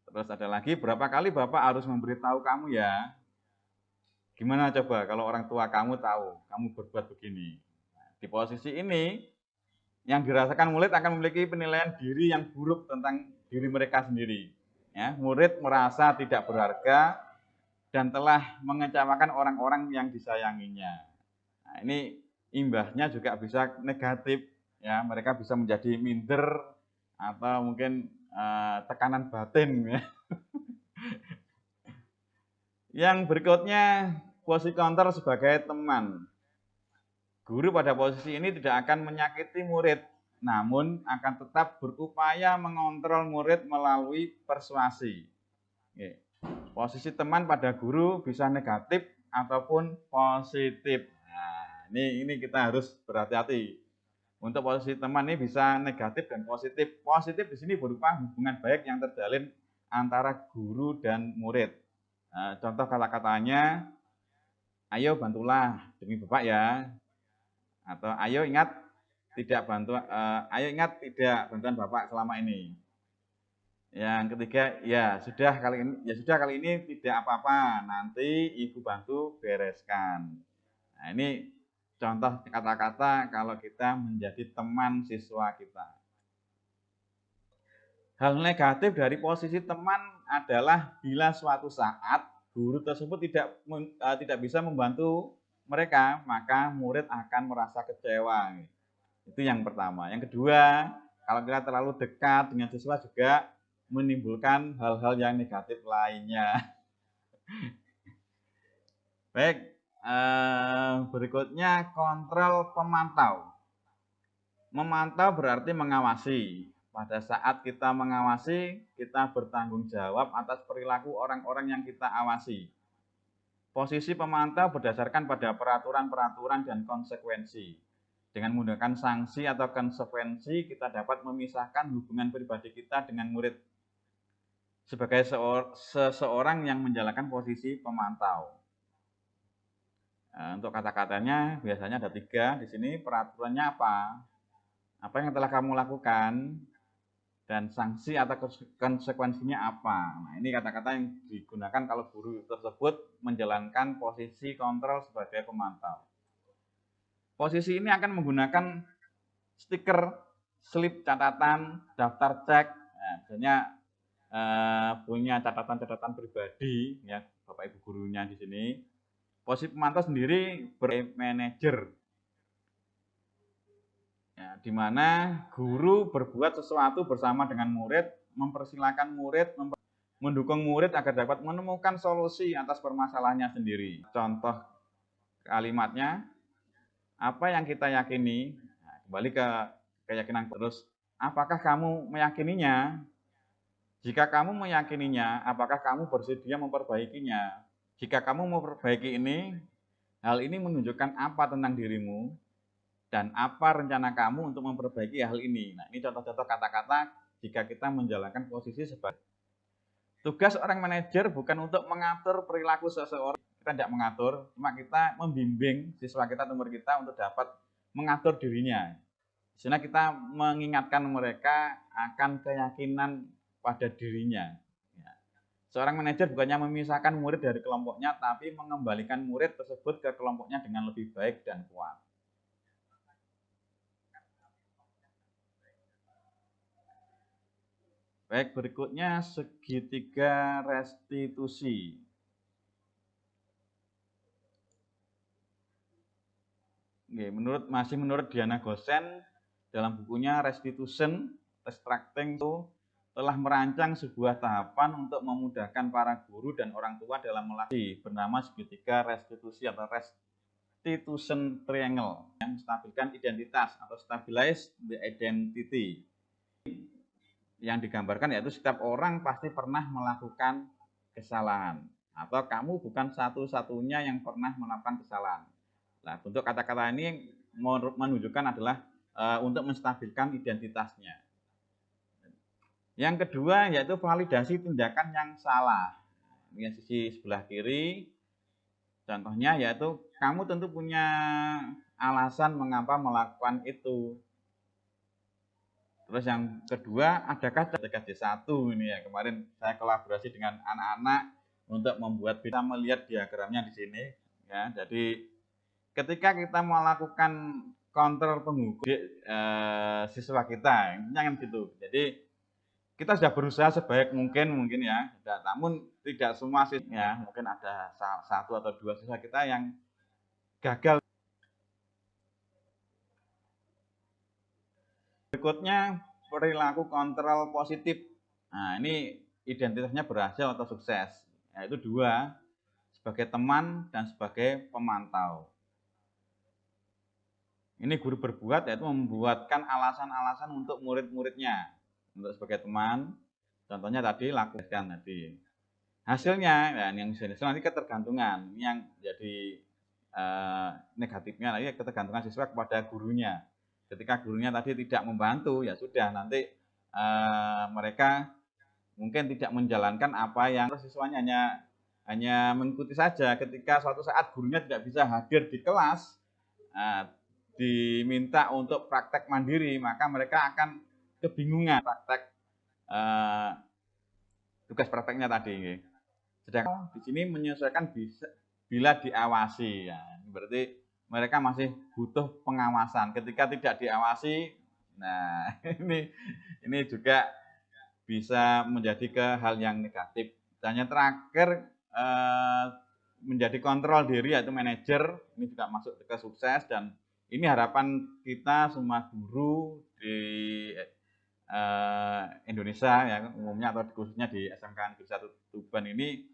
Terus ada lagi, berapa kali Bapak harus memberitahu kamu ya? Gimana coba kalau orang tua kamu tahu kamu berbuat begini? Nah, di posisi ini, yang dirasakan murid akan memiliki penilaian diri yang buruk tentang diri mereka sendiri. Ya, murid merasa tidak berharga dan telah mengecewakan orang-orang yang disayanginya. Nah, ini imbasnya juga bisa negatif. Ya, mereka bisa menjadi minder atau mungkin tekanan batin. Ya. Yang berikutnya, posisi kontrol sebagai teman. Guru pada posisi ini tidak akan menyakiti murid, namun akan tetap berupaya mengontrol murid melalui persuasi. Oke. Posisi teman pada guru bisa negatif ataupun positif. Nah, ini kita harus berhati-hati. Untuk posisi teman ini bisa negatif dan positif. Positif di sini berupa hubungan baik yang terjalin antara guru dan murid. Nah, contoh kata-katanya, ayo bantulah demi Bapak ya. Atau ayo ingat tidak bantuan Bapak selama ini. Yang ketiga, ya sudah kali ini tidak apa-apa, nanti Ibu bantu bereskan. Nah, ini contoh kata-kata kalau kita menjadi teman siswa kita. Hal negatif dari posisi teman adalah bila suatu saat guru tersebut tidak bisa membantu mereka, maka murid akan merasa kecewa. Itu yang pertama. Yang kedua, kalau kita terlalu dekat dengan siswa juga menimbulkan hal-hal yang negatif lainnya. Baik, berikutnya kontrol pemantau. Memantau berarti mengawasi. Pada saat kita mengawasi, kita bertanggung jawab atas perilaku orang-orang yang kita awasi. Posisi pemantau berdasarkan pada peraturan-peraturan dan konsekuensi. Dengan menggunakan sanksi atau konsekuensi, kita dapat memisahkan hubungan pribadi kita dengan murid sebagai seseorang yang menjalankan posisi pemantau. Untuk kata-katanya biasanya ada 3 di sini. Peraturannya apa? Apa yang telah kamu lakukan? Dan sanksi atau konsekuensinya apa? Nah, ini kata-kata yang digunakan kalau guru tersebut menjalankan posisi kontrol sebagai pemantau. Posisi ini akan menggunakan stiker, slip catatan, daftar cek. Nah, biasanya punya catatan-catatan pribadi, ya Bapak Ibu gurunya di sini. Posisi pemantau sendiri bermanajer, ya, di mana guru berbuat sesuatu bersama dengan murid, mempersilahkan murid, mendukung murid agar dapat menemukan solusi atas permasalahannya sendiri. Contoh kalimatnya, apa yang kita yakini, nah, kembali ke keyakinan terus, apakah kamu meyakininya? Jika kamu meyakininya, apakah kamu bersedia memperbaikinya? Jika kamu memperbaiki ini, hal ini menunjukkan apa tentang dirimu dan apa rencana kamu untuk memperbaiki hal ini. Nah, ini contoh-contoh kata-kata jika kita menjalankan posisi sebagai tugas orang manajer bukan untuk mengatur perilaku seseorang. Kita tidak mengatur, cuma kita membimbing siswa kita, murid kita untuk dapat mengatur dirinya. Di sana kita mengingatkan mereka akan keyakinan pada dirinya. Seorang manajer bukannya memisahkan murid dari kelompoknya, tapi mengembalikan murid tersebut ke kelompoknya dengan lebih baik dan kuat. Baik, berikutnya segitiga restitusi. Masih menurut Diana Gosen, dalam bukunya Restitution, Restructuring itu telah merancang sebuah tahapan untuk memudahkan para guru dan orang tua dalam melatih bernama segitiga restitusi atau restitution triangle yang menstabilkan identitas atau stabilize the identity. Yang digambarkan yaitu setiap orang pasti pernah melakukan kesalahan atau kamu bukan satu-satunya yang pernah melakukan kesalahan. Nah, bentuk kata-kata ini menunjukkan adalah untuk menstabilkan identitasnya. Yang kedua yaitu validasi tindakan yang salah. Ini sisi sebelah kiri. Contohnya yaitu kamu tentu punya alasan mengapa melakukan itu. Terus yang kedua, adakah D1 ini ya. Kemarin saya kolaborasi dengan anak-anak untuk membuat bisa melihat diagramnya di sini ya. Jadi ketika kita melakukan kontrol pengukur siswa kita, jangan gitu. Jadi kita sudah berusaha sebaik mungkin ya, namun tidak semua siswa ya, mungkin ada 1 atau 2 siswa kita yang gagal. Berikutnya perilaku kontrol positif. Nah, ini identitasnya berhasil atau sukses. Yaitu 2, sebagai teman dan sebagai pemantau. Ini guru berbuat yaitu membuatkan alasan-alasan untuk murid-muridnya. Untuk sebagai teman, contohnya tadi lakukan tadi. Hasilnya, ya, yang nanti ketergantungan. Ini yang jadi negatifnya lagi ketergantungan siswa kepada gurunya. Ketika gurunya tadi tidak membantu, ya sudah nanti mereka mungkin tidak menjalankan apa yang siswanya hanya mengikuti saja. Ketika suatu saat gurunya tidak bisa hadir di kelas, diminta untuk praktek mandiri, maka mereka akan kebingungan praktek tugas prakteknya tadi. Sedangkan di sini menyesuaikan bisa bila diawasi, ya berarti mereka masih butuh pengawasan. Ketika tidak diawasi, nah ini juga bisa menjadi ke hal yang negatif. Dan yang terakhir menjadi kontrol diri yaitu manajer, ini juga masuk ke sukses, dan ini harapan kita semua guru di Indonesia ya umumnya atau khususnya di SMK Negeri 1 Tuban ini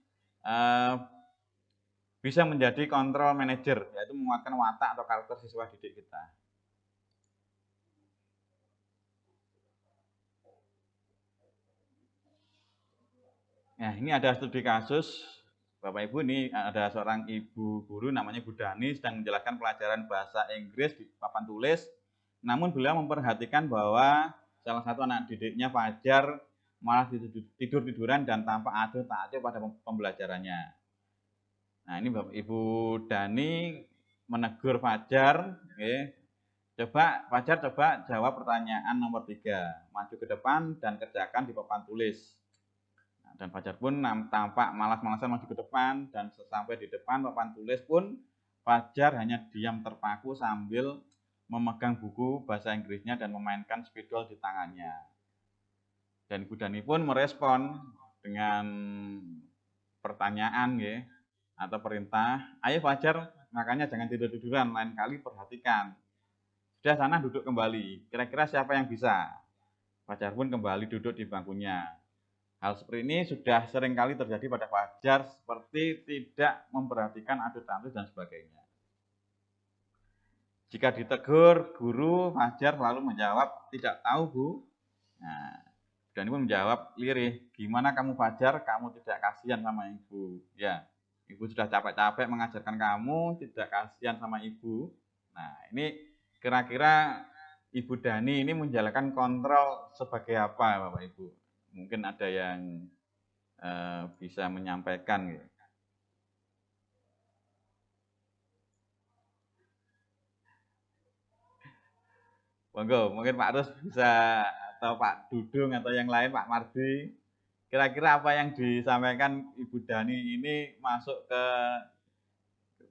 bisa menjadi kontrol manajer, yaitu menguatkan watak atau karakter siswa didik kita. Nah, ini ada studi kasus, Bapak Ibu, ini ada seorang ibu guru namanya Bu Dani sedang menjelaskan pelajaran bahasa Inggris di papan tulis, namun beliau memperhatikan bahwa salah satu anak didiknya Fajar malah tidur-tiduran dan tampak acuh tak acuh pada pembelajarannya. Nah, ini Bapak Ibu Dani menegur Fajar, coba Fajar coba jawab pertanyaan nomor 3, maju ke depan dan kerjakan di papan tulis. Nah, dan Fajar pun tampak malas-malasan maju ke depan, dan sesampai di depan papan tulis pun Fajar hanya diam terpaku sambil memegang buku bahasa Inggrisnya dan memainkan spidol di tangannya. Dan Ibu Dani pun merespon dengan pertanyaan atau perintah, ayo Fajar, makanya jangan tidur-tiduran, lain kali perhatikan. Sudah sana duduk kembali, kira-kira siapa yang bisa? Fajar pun kembali duduk di bangkunya. Hal seperti ini sudah sering kali terjadi pada Fajar, seperti tidak memperhatikan adut-adut dan sebagainya. Jika ditegur guru, Fajar selalu menjawab, tidak tahu Bu. Nah, dan ibu menjawab lirih, gimana kamu Fajar, kamu tidak kasihan sama ibu? Ya, ibu sudah capek-capek mengajarkan kamu, tidak kasihan sama ibu. Nah, ini kira-kira Ibu Dani ini menjalankan kontrol sebagai apa, Bapak Ibu? Mungkin ada yang bisa menyampaikan. Monggo, mungkin Pak Rus bisa, atau Pak Dudung atau yang lain, Pak Mardi. Kira-kira apa yang disampaikan Ibu Dani ini masuk ke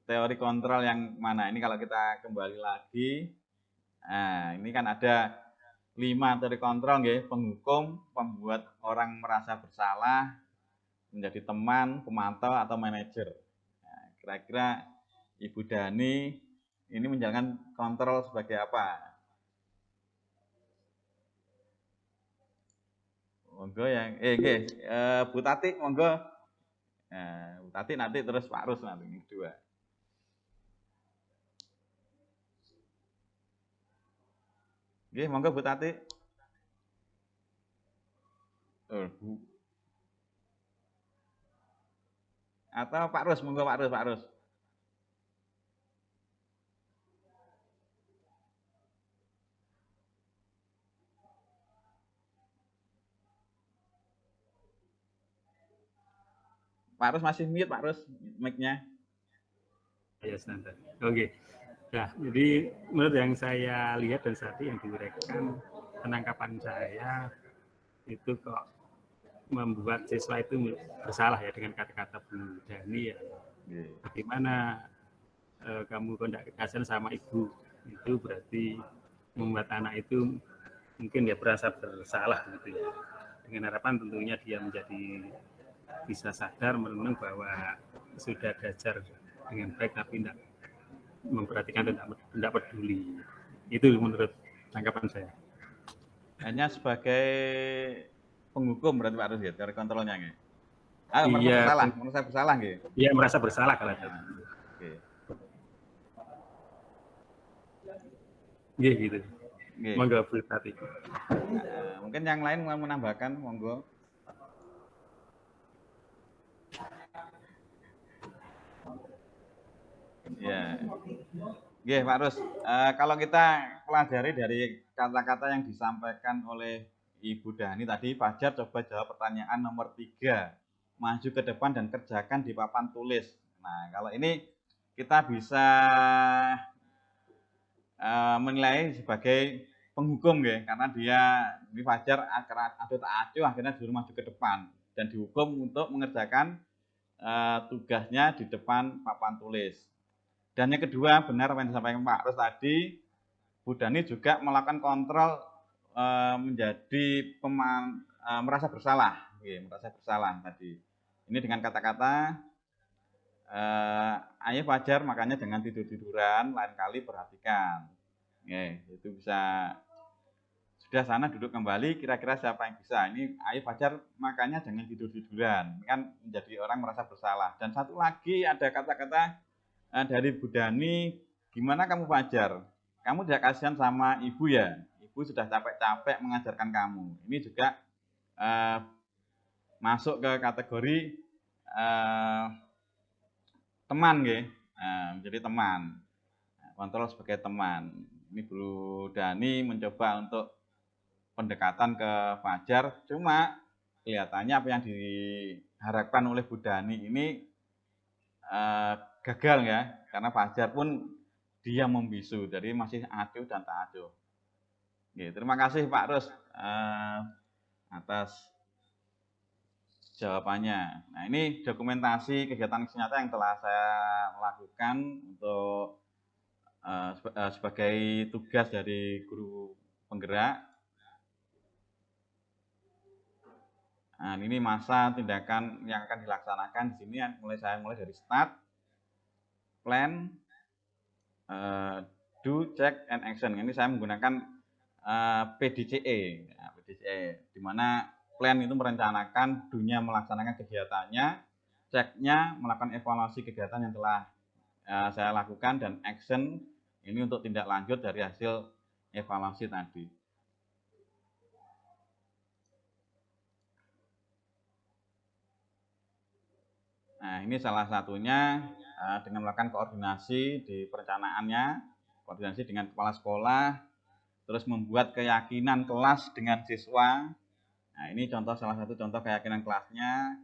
teori kontrol yang mana? Ini kalau kita kembali lagi, nah ini kan ada 5 teori kontrol, penghukum, pembuat orang merasa bersalah, menjadi teman, pemantau, atau manajer. Nah, kira-kira Ibu Dani ini menjalankan kontrol sebagai apa? Monggo yang Bu Tati, monggo. Bu Tati nanti terus Pak Rus nanti dua. Monggo Bu Tati. Bu. Atau Pak Rus, monggo Pak Rus, Pak Rus. Pak Rus masih mute, Pak Rus, mic-nya. Ya, standar. Oke. Nah, jadi menurut yang saya lihat dan saat yang diuraikan, penangkapan saya itu kok membuat siswa itu bersalah ya dengan kata-kata Bu Dani ya. Bagaimana kamu tidak kasihan sama ibu, itu berarti membuat anak itu mungkin dia merasa bersalah gitu ya. Dengan harapan tentunya dia menjadi bisa sadar merenung bahwa sudah belajar dengan baik tapi tidak memperhatikan dan tidak peduli. Itu menurut tanggapan saya. Hanya sebagai penghukum berarti Pak Rus ya, dari kontrolnya nggih. Iya, merasa bersalah nggih. Iya, merasa bersalah kalau ada. Oke. Iya gitu. Monggo Bu Tati. Mungkin yang lain mau menambahkan, monggo. Ya. Nggih, Pak Rus. Kalau kita pelajari dari kata-kata yang disampaikan oleh Ibu Dani tadi, Fajar coba jawab pertanyaan nomor 3, maju ke depan dan kerjakan di papan tulis. Nah, kalau ini kita bisa menilai sebagai penghukum karena dia ini Fajar tak acuh akhirnya disuruh maju ke depan dan dihukum untuk mengerjakan tugasnya di depan papan tulis. Dan yang kedua, benar apa yang disampaikan Pak Rus tadi, Bu Dani juga melakukan kontrol menjadi merasa bersalah, merasa bersalah tadi. Ini dengan kata-kata, ayo Fajar, makanya jangan tidur-tiduran, lain kali perhatikan. Itu bisa sudah sana duduk kembali, kira-kira siapa yang bisa. Ini ayo Fajar, makanya jangan tidur-tiduran. Ini kan menjadi orang merasa bersalah. Dan satu lagi ada kata-kata dari Bu Dani, gimana kamu Fajar? Kamu tidak kasihan sama ibu ya? Ibu sudah capek-capek mengajarkan kamu. Ini juga masuk ke kategori teman, menjadi teman. Kontrol sebagai teman. Ini Bu Dani mencoba untuk pendekatan ke Fajar, cuma kelihatannya apa yang diharapkan oleh Bu Dani ini gagal ya, karena Fajar pun dia membisu, jadi masih acuh dan tak acuh. Terima kasih Pak Rus atas jawabannya. Nah, ini dokumentasi kegiatan nyata yang telah saya lakukan untuk sebagai tugas dari guru penggerak. Nah, ini masa tindakan yang akan dilaksanakan di sini saya mulai dari start, plan, do, check, and action. Ini saya menggunakan PDCE, PDCE, di mana plan itu merencanakan, do-nya melaksanakan kegiatannya, check-nya melakukan evaluasi kegiatan yang telah saya lakukan, dan action ini untuk tindak lanjut dari hasil evaluasi tadi. Nah, ini salah satunya dengan melakukan koordinasi di perencanaannya, koordinasi dengan kepala sekolah, terus membuat keyakinan kelas dengan siswa. Nah, ini salah satu contoh keyakinan kelasnya.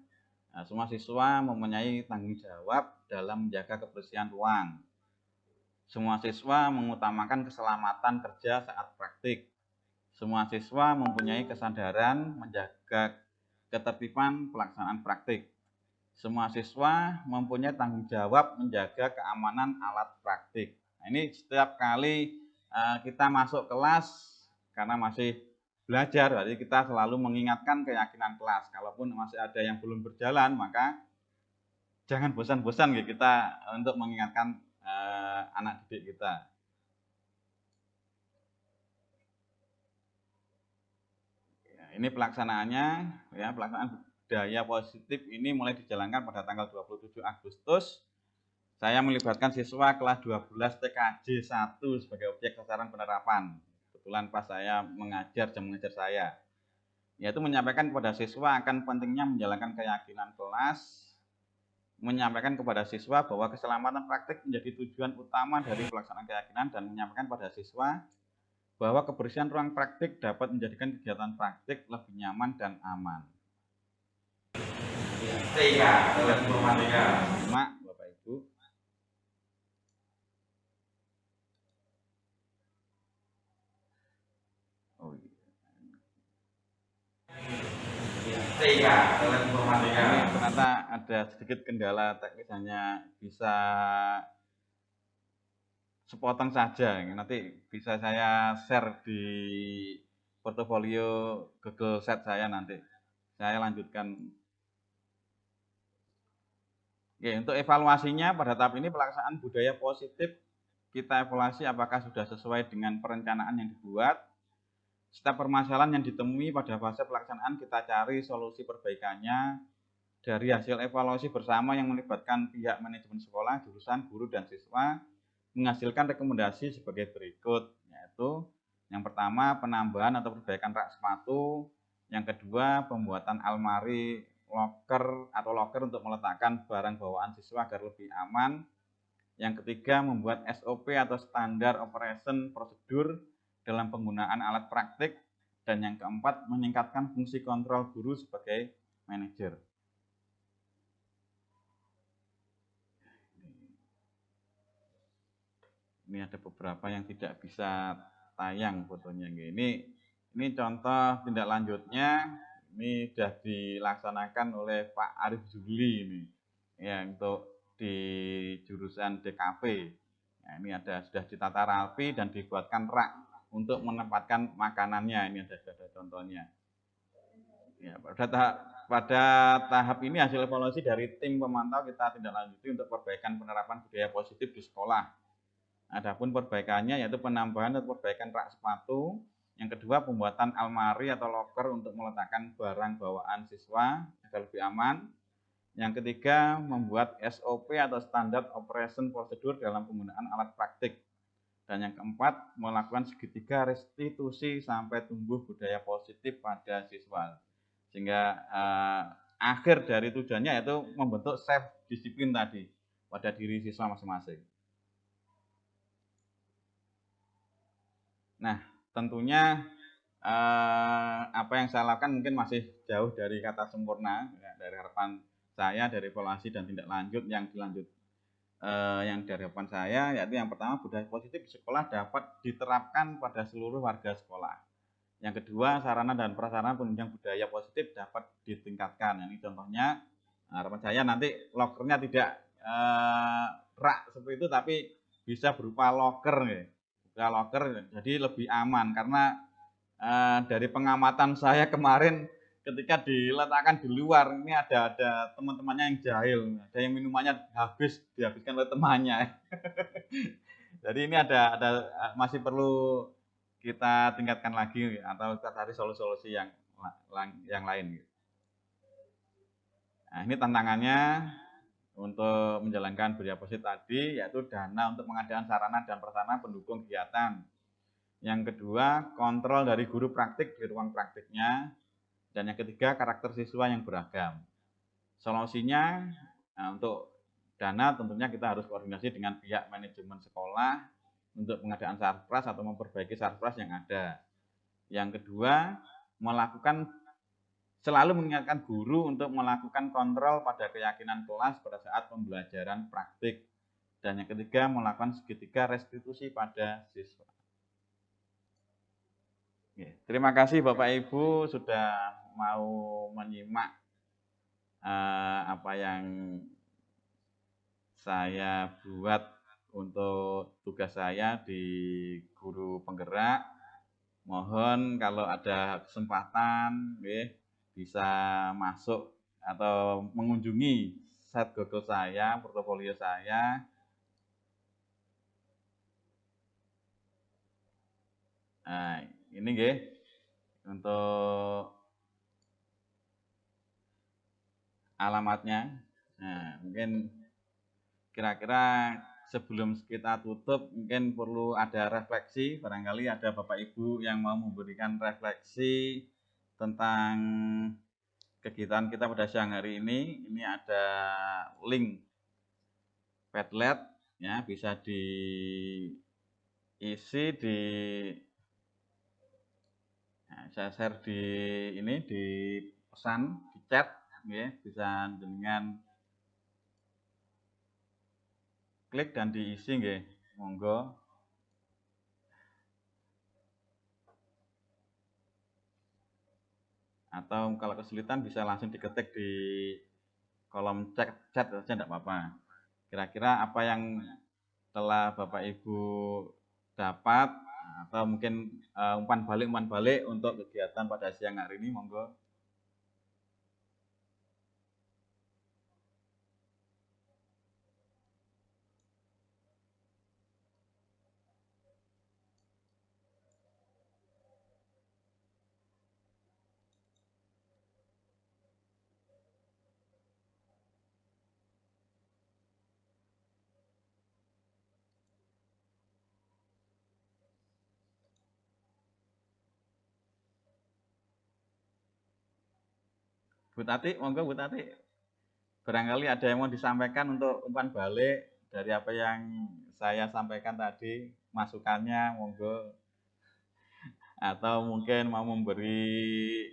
Nah, semua siswa mempunyai tanggung jawab dalam menjaga kebersihan ruang. Semua siswa mengutamakan keselamatan kerja saat praktik. Semua siswa mempunyai kesadaran menjaga ketertiban pelaksanaan praktik. Semua siswa mempunyai tanggung jawab menjaga keamanan alat praktik. Nah, ini setiap kali kita masuk kelas, karena masih belajar, jadi kita selalu mengingatkan keyakinan kelas. Kalaupun masih ada yang belum berjalan, maka jangan bosan-bosan kita untuk mengingatkan anak didik kita. Ini pelaksanaannya, ya, pelaksanaan budaya positif ini mulai dijalankan pada tanggal 27 Agustus. Saya melibatkan siswa kelas 12 TKJ 1 sebagai objek sasaran penerapan. Kebetulan pas saya mengajar, jam mengajar saya. Yaitu menyampaikan kepada siswa akan pentingnya menjalankan keyakinan kelas, menyampaikan kepada siswa bahwa keselamatan praktik menjadi tujuan utama dari pelaksanaan keyakinan, dan menyampaikan kepada siswa bahwa kebersihan ruang praktik dapat menjadikan kegiatan praktik lebih nyaman dan aman. Mak, Bapak Ibu. Oh iya. Ternyata ada sedikit kendala teknis, hanya bisa sepotong saja. Nanti bisa saya share di portofolio Google Sheet saya nanti. Saya lanjutkan. Oke, untuk evaluasinya pada tahap ini pelaksanaan budaya positif, kita evaluasi apakah sudah sesuai dengan perencanaan yang dibuat. Setiap permasalahan yang ditemui pada fase pelaksanaan kita cari solusi perbaikannya dari hasil evaluasi bersama yang melibatkan pihak manajemen sekolah, jurusan, guru, dan siswa, menghasilkan rekomendasi sebagai berikut, yaitu yang pertama penambahan atau perbaikan rak sepatu, yang kedua pembuatan almari locker untuk meletakkan barang bawaan siswa agar lebih aman, yang ketiga membuat SOP atau standar operation prosedur dalam penggunaan alat praktik, dan yang keempat meningkatkan fungsi kontrol guru sebagai manajer. Ini ada beberapa yang tidak bisa tayang fotonya. Ini contoh tindak lanjutnya. Ini sudah dilaksanakan oleh Pak Arif Juli ini, ya, untuk di jurusan DKV. Nah, ini sudah ditata rapi dan dibuatkan rak untuk menempatkan makanannya. Ini ada contohnya. Ya, pada tahap ini hasil evaluasi dari tim pemantau kita tindak lanjuti untuk perbaikan penerapan budaya positif di sekolah. Adapun perbaikannya yaitu penambahan atau perbaikan rak sepatu. Yang kedua, pembuatan almari atau loker untuk meletakkan barang bawaan siswa agar lebih aman. Yang ketiga, membuat SOP atau Standard Operation Procedure dalam penggunaan alat praktik. Dan yang keempat, melakukan segitiga restitusi sampai tumbuh budaya positif pada siswa. Sehingga akhir dari tujuannya yaitu membentuk self disiplin tadi pada diri siswa masing-masing. Nah, tentunya apa yang saya lakukan mungkin masih jauh dari kata sempurna, ya, dari harapan saya, dari evaluasi dan tindak lanjut yang dari harapan saya, yaitu yang pertama, budaya positif di sekolah dapat diterapkan pada seluruh warga sekolah. Yang kedua, sarana dan prasarana penunjang budaya positif dapat ditingkatkan. Ini contohnya, harapan saya nanti lokernya tidak rak seperti itu, tapi bisa berupa loker, ya. Berupa loker, jadi lebih aman karena dari pengamatan saya kemarin ketika diletakkan di luar, ini ada teman-temannya yang jahil, ada yang minumannya dihabiskan oleh temannya. Jadi ini ada masih perlu kita tingkatkan lagi atau kita cari solusi-solusi yang lain. Nah, ini tantangannya untuk menjalankan budaya positif tadi, yaitu dana untuk pengadaan sarana dan prasarana pendukung kegiatan. Yang kedua, kontrol dari guru praktik di ruang praktiknya. Dan yang ketiga, karakter siswa yang beragam. Solusinya, untuk dana tentunya kita harus koordinasi dengan pihak manajemen sekolah untuk pengadaan sarpras atau memperbaiki sarpras yang ada. Yang kedua, selalu mengingatkan guru untuk melakukan kontrol pada keyakinan kelas pada saat pembelajaran praktik. Dan yang ketiga, melakukan segitiga restitusi pada siswa. Terima kasih Bapak Ibu sudah mau menyimak apa yang saya buat untuk tugas saya di guru penggerak. Mohon kalau ada kesempatan bisa masuk atau mengunjungi set Google saya, portofolio saya. Nah, ini untuk alamatnya. Nah, mungkin kira-kira sebelum kita tutup mungkin perlu ada refleksi, barangkali ada Bapak Ibu yang mau memberikan refleksi tentang kegiatan kita pada siang hari ini. Ini ada link Padlet, ya, bisa diisi di saya share di pesan di chat, ya, bisa dengan klik dan diisi, nggih. Monggo. Atau kalau kesulitan bisa langsung diketik di kolom chat saja, tidak apa-apa. Kira-kira apa yang telah Bapak Ibu dapat atau mungkin umpan balik untuk kegiatan pada siang hari ini, monggo. Bu Tati, monggo Bu Tati. Barangkali ada yang mau disampaikan untuk umpan balik dari apa yang saya sampaikan tadi, masukannya monggo. Atau mungkin mau memberi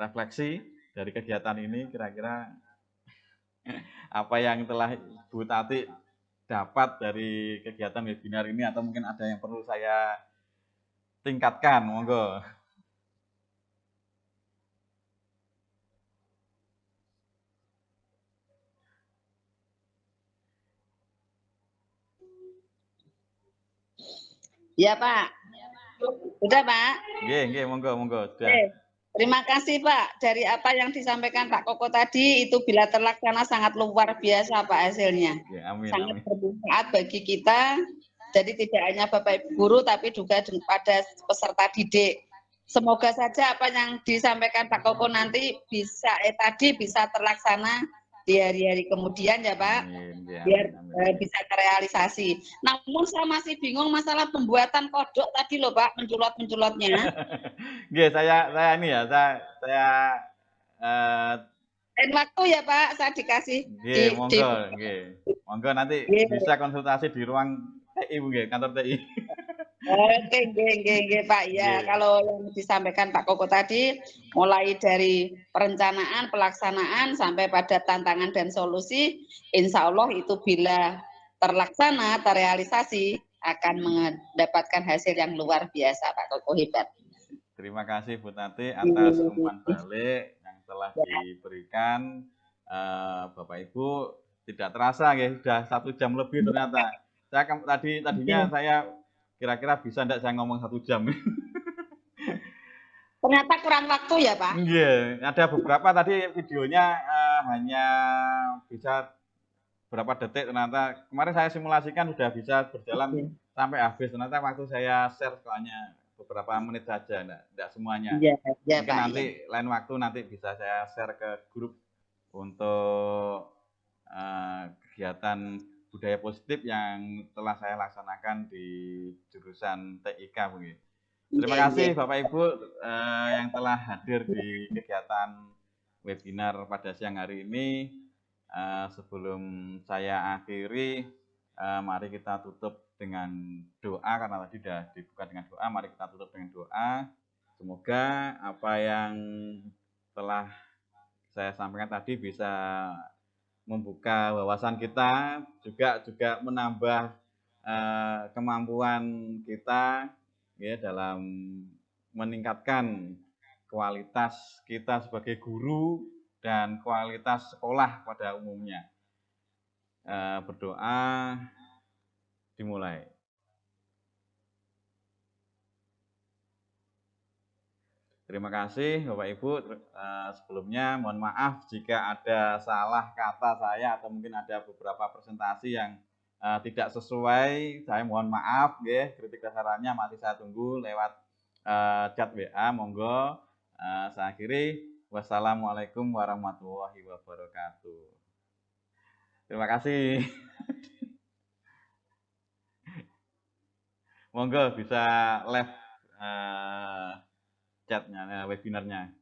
refleksi dari kegiatan ini, kira-kira apa yang telah Bu Tati dapat dari kegiatan webinar ini, atau mungkin ada yang perlu saya tingkatkan, monggo. Ya Pak. Sudah Pak? Nggih, monggo, sudah. Oke. Terima kasih Pak. Dari apa yang disampaikan Pak Koko tadi, itu bila terlaksana sangat luar biasa Pak hasilnya. Nggih, amin, Sangat amin. bermanfaat bagi kita. Jadi tidak hanya Bapak Ibu guru, tapi juga pada peserta didik. Semoga saja apa yang disampaikan Pak Koko nanti bisa terlaksana di hari-hari kemudian ya Pak, Amin, nggih, biar amin, amin. bisa terrealisasi. Namun saya masih bingung masalah pembuatan kodok tadi loh Pak, menculot-menculotnya. Nggih, saya ini ya, saya Dan waktu ya Pak, saya dikasih nggih, monggo nanti bisa konsultasi di ruang TI nggih, kantor TI. Oke, nggih, Pak. Ya, kalau yang disampaikan Pak Koko tadi, mulai dari perencanaan, pelaksanaan, sampai pada tantangan dan solusi, insya Allah itu bila terlaksana, terrealisasi, akan mendapatkan hasil yang luar biasa, Pak Koko, hebat. Terima kasih Bu Tati atas umpan balik yang telah diberikan. Bapak Ibu, tidak terasa ya, sudah 1 jam lebih ternyata. Tadinya saya kira-kira bisa enggak saya ngomong 1 jam. Ternyata kurang waktu ya Pak? Iya, ada beberapa tadi videonya hanya bisa berapa detik, ternyata kemarin saya simulasikan sudah bisa berjalan sampai habis, ternyata waktu saya share soalnya beberapa menit saja, enggak semuanya. Mungkin Pak, nanti lain waktu nanti bisa saya share ke grup untuk kegiatan budaya positif yang telah saya laksanakan di jurusan TIK mungkin. Terima kasih Bapak Ibu yang telah hadir di kegiatan webinar pada siang hari ini. Sebelum saya akhiri, mari kita tutup dengan doa, karena tadi sudah dibuka dengan doa. Mari kita tutup dengan doa. Semoga apa yang telah saya sampaikan tadi bisa membuka wawasan kita, juga menambah kemampuan kita ya dalam meningkatkan kualitas kita sebagai guru dan kualitas sekolah pada umumnya. Berdoa dimulai. Terima kasih Bapak Ibu. Sebelumnya mohon maaf jika ada salah kata saya atau mungkin ada beberapa presentasi yang tidak sesuai. Saya mohon maaf ya. Kritik dan sarannya masih saya tunggu lewat chat WA, monggo. Saya akhiri. Wassalamualaikum warahmatullahi wabarakatuh. Terima kasih. Monggo bisa live chatnya, webinarnya.